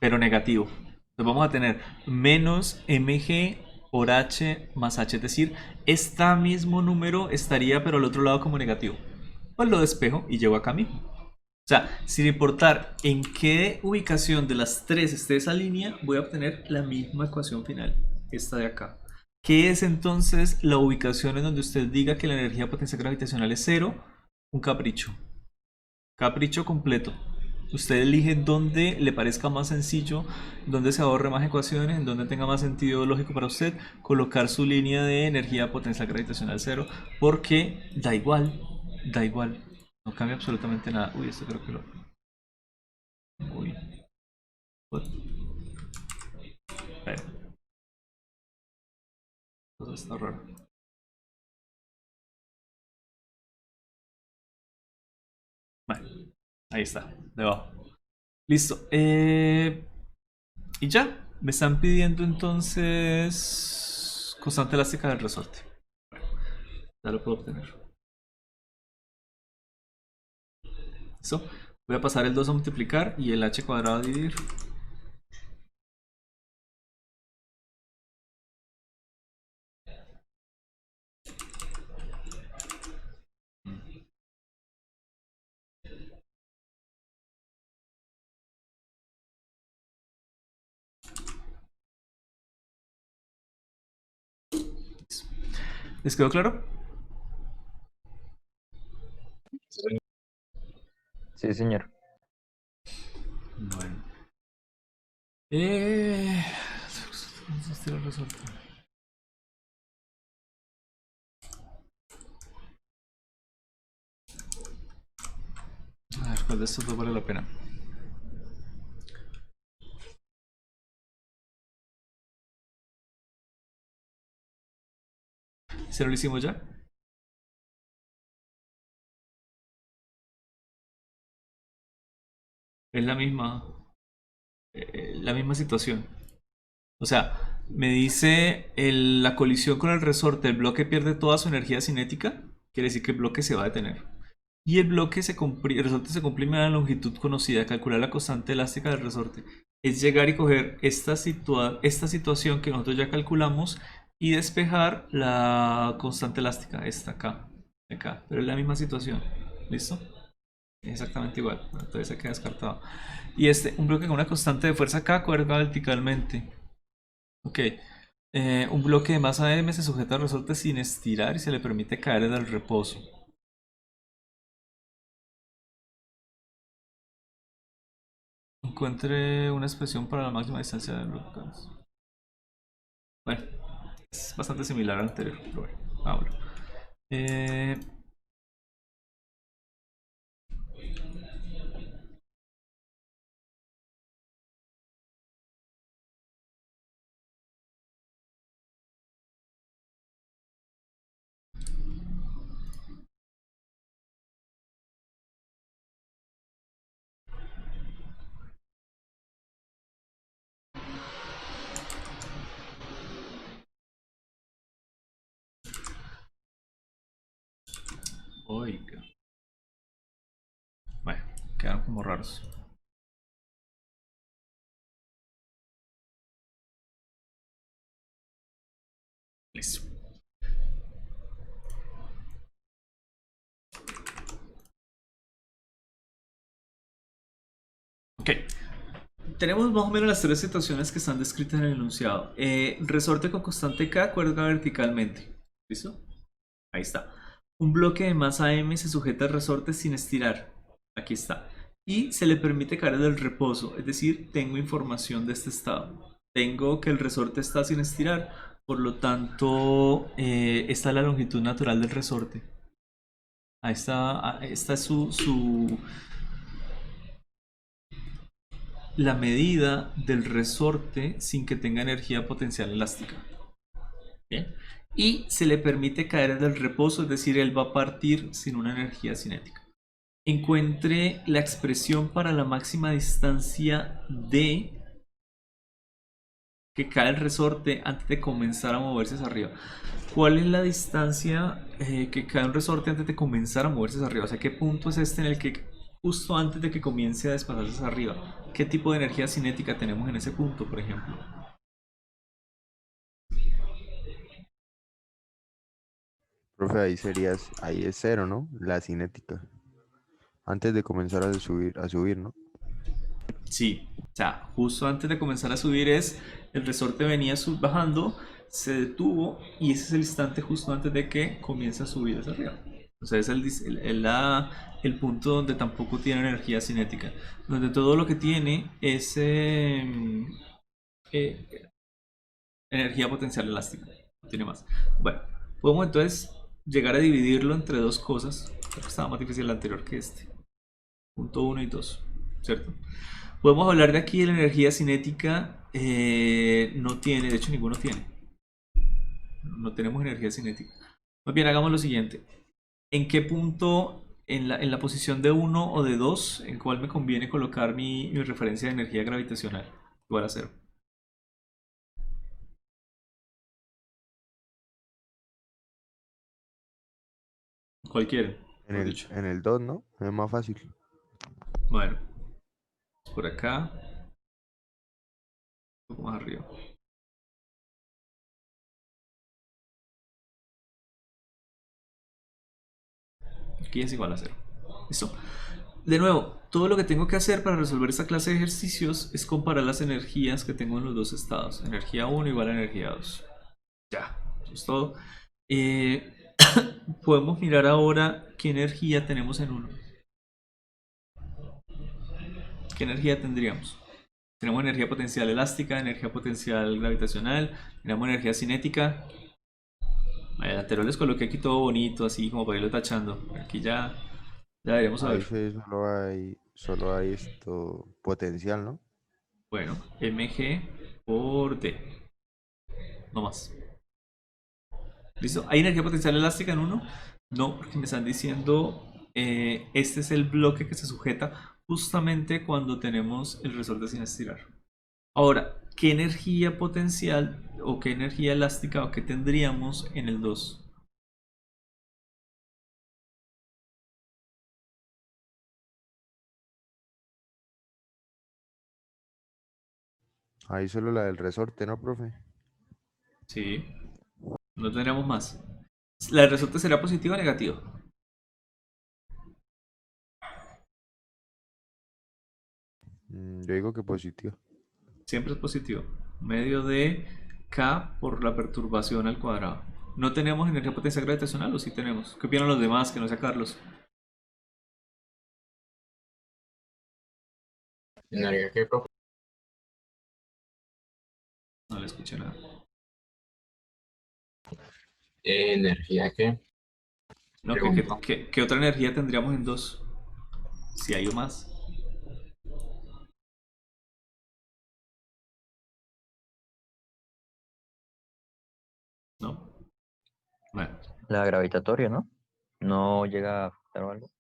Pero negativo. Entonces vamos a tener menos mg por h más h. Es decir, este mismo número estaría pero al otro lado como negativo. Pues lo despejo y llego acá mismo. O sea, sin importar en qué ubicación de las tres esté esa línea, voy a obtener la misma ecuación final, esta de acá. ¿Qué es entonces la ubicación en donde usted diga que la energía potencial gravitacional es 0? Un capricho. Capricho completo. Usted elige dónde le parezca más sencillo, dónde se ahorre más ecuaciones, en dónde tenga más sentido lógico para usted colocar su línea de energía potencial gravitacional 0, porque da igual, da igual. No cambia absolutamente nada. Uy, esto creo que lo... Uy. What? Espera. Esto está raro. Vale. Ahí está. Debajo. Listo. Y ya. Me están pidiendo entonces... constante elástica del resorte. Bueno, ya lo puedo obtener. ¿Listo? Voy a pasar el 2 a multiplicar y el h cuadrado a dividir. ¿Les quedó claro? Sí, señor. Bueno. El resorte. A ver, ¿cuál de estos dos vale la pena? ¿Se lo hicimos ya? Es la misma situación. O sea, me dice la colisión con el resorte, el bloque pierde toda su energía cinética, quiere decir que el bloque se va a detener. Y el bloque el resorte se comprime a la longitud conocida, calcular la constante elástica del resorte. Es llegar y coger esta situación que nosotros ya calculamos y despejar la constante elástica, esta acá, pero es la misma situación. ¿Listo? Exactamente igual. Bueno, entonces se queda descartado. Y un bloque con una constante de fuerza acá cuelga verticalmente. Ok. Un bloque de masa M se sujeta al resorte sin estirar y se le permite caer en el reposo. Encuentre una expresión para la máxima distancia del bloque. Bueno, es bastante similar al anterior, pero bueno. Bueno. Eh, Oiga. Bueno, quedaron como raros. Listo. Ok. Tenemos más o menos las tres situaciones que están descritas en el enunciado. Resorte con constante K cuelga verticalmente. ¿Listo? Ahí está. Un bloque de masa M se sujeta al resorte sin estirar. Aquí está. Y se le permite caer del reposo. Es decir, tengo información de este estado. Tengo que el resorte está sin estirar. Por lo tanto, esta es la longitud natural del resorte. Ahí está. Esta es la medida del resorte sin que tenga energía potencial elástica. Bien. Y se le permite caer del reposo, es decir, él va a partir sin una energía cinética. Encuentre la expresión para la máxima distancia de que cae el resorte antes de comenzar a moverse hacia arriba. ¿Cuál es la distancia que cae un resorte antes de comenzar a moverse hacia arriba? O sea, ¿qué punto es este en el que justo antes de que comience a desplazarse hacia arriba? ¿Qué tipo de energía cinética tenemos en ese punto, por ejemplo? Profe, ahí es cero, ¿no? La cinética. Antes de comenzar a subir, ¿no? Sí, o sea, justo antes de comenzar a subir es el resorte venía bajando, se detuvo y ese es el instante justo antes de que comience a subir hacia arriba. O sea, es el punto donde tampoco tiene energía cinética, donde todo lo que tiene es eh, energía potencial elástica, no tiene más. Bueno, podemos entonces llegar a dividirlo entre dos cosas. Creo que estaba más difícil el anterior que este. Punto 1 y 2, ¿cierto? Podemos hablar de aquí de la energía cinética. No tiene, de hecho ninguno tiene. No tenemos energía cinética. Más bien, hagamos lo siguiente. ¿En qué punto, en la posición de 1 o de 2, en cuál me conviene colocar mi referencia de energía gravitacional? Igual a 0. Cualquiera, por dicho. En el 2, ¿no? Es más fácil. Bueno, por acá, un poco más arriba. Aquí es igual a 0. ¿Listo? De nuevo, todo lo que tengo que hacer para resolver esta clase de ejercicios es comparar las energías que tengo en los dos estados. Energía 1 igual a energía 2. Ya, eso es todo. Eh, podemos mirar ahora qué energía tenemos en uno. ¿Qué energía tendríamos? Tenemos energía potencial elástica, energía potencial gravitacional, tenemos energía cinética. El anterior les coloqué aquí todo bonito, así como para irlo tachando. Aquí ya deberíamos Ahí saber. solo hay esto potencial, ¿no? Bueno, mg por d. No más. ¿Listo? ¿Hay energía potencial elástica en uno? No, porque me están diciendo este es el bloque que se sujeta justamente cuando tenemos el resorte sin estirar. Ahora, ¿qué energía potencial o qué energía elástica o qué tendríamos en el 2? Ahí solo la del resorte, ¿no, profe? Sí, no tendríamos más. ¿La del resorte será positiva o negativa? Yo digo que positivo. Siempre es positivo. Medio de K por la perturbación al cuadrado. ¿No tenemos energía potencial gravitacional o sí tenemos? ¿Qué opinan los demás? Que no sea Carlos. ¿Energía qué, profe? No le escuché nada. ¿Energía qué? No, Pregunto. ¿qué otra energía tendríamos en 2? Si hay o más. ¿No? Bueno. La gravitatoria, ¿no? No llega a afectar o algo.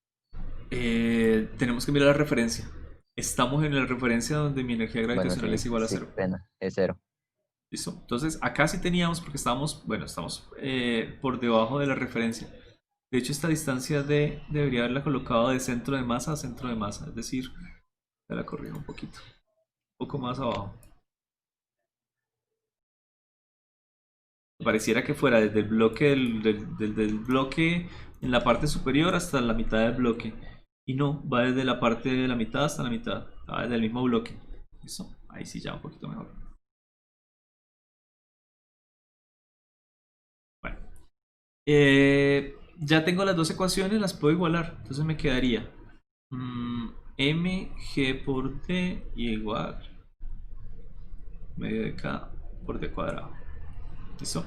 Tenemos que mirar la referencia. Estamos en la referencia donde mi energía Bueno, gravitacional sí, es igual a sí, 0. pena, es 0. ¿Listo? Entonces, acá sí teníamos, porque estábamos, bueno, estamos por debajo de la referencia. De hecho, esta distancia debería haberla colocado de centro de masa a centro de masa. Es decir, ya la corrijo un poquito. Un poco más abajo. Pareciera que fuera desde el bloque del bloque en la parte superior hasta la mitad del bloque. Y no, va desde la parte de la mitad hasta la mitad. Va desde el mismo bloque. ¿Listo? Ahí sí ya un poquito mejor. Bueno. Ya tengo las dos ecuaciones, las puedo igualar. Entonces me quedaría mg por d igual medio de k por d cuadrado. ¿Listo?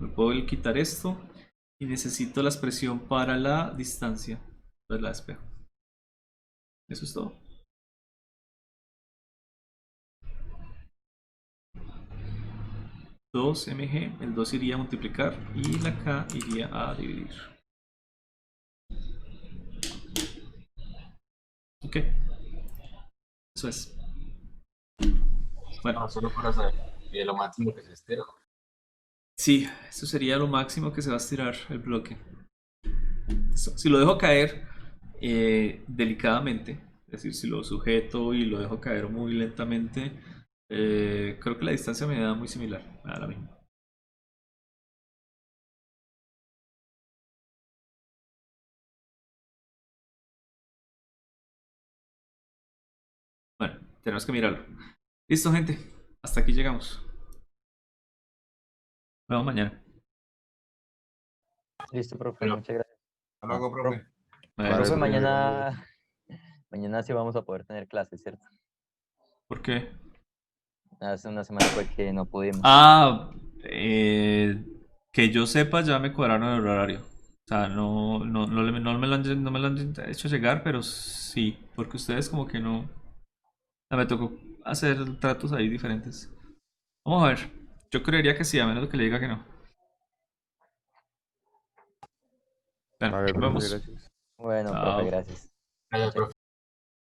Me puedo quitar esto y necesito la expresión para la distancia. Entonces la despejo. Eso es todo. mg, el 2 iría a multiplicar y la k iría a dividir. Ok. Eso es. Bueno. Solo para saber lo máximo que se estira. Sí, eso sería lo máximo que se va a estirar el bloque. Si lo dejo caer delicadamente, es decir, si lo sujeto y lo dejo caer muy lentamente, creo que la distancia me da muy similar, me da la misma. Bueno, tenemos que mirarlo. Listo, gente. Hasta aquí llegamos. Nos vemos mañana. Listo, profe, Bueno, muchas gracias. hasta luego, profe. Bueno, Profe, Vale, mañana sí vamos a poder tener clases, ¿cierto? ¿por qué? Hace una semana fue que no pudimos. Ah, que yo sepa, ya me cuadraron el horario. O sea, no me lo han hecho llegar, pero sí, porque ustedes como que no. Me tocó hacer tratos ahí diferentes. Vamos a ver. Yo creería que sí, a menos de que le diga que no. Bueno, vale, nos profe, vemos. gracias. Bueno, Chao. profe, gracias. Gracias, profe.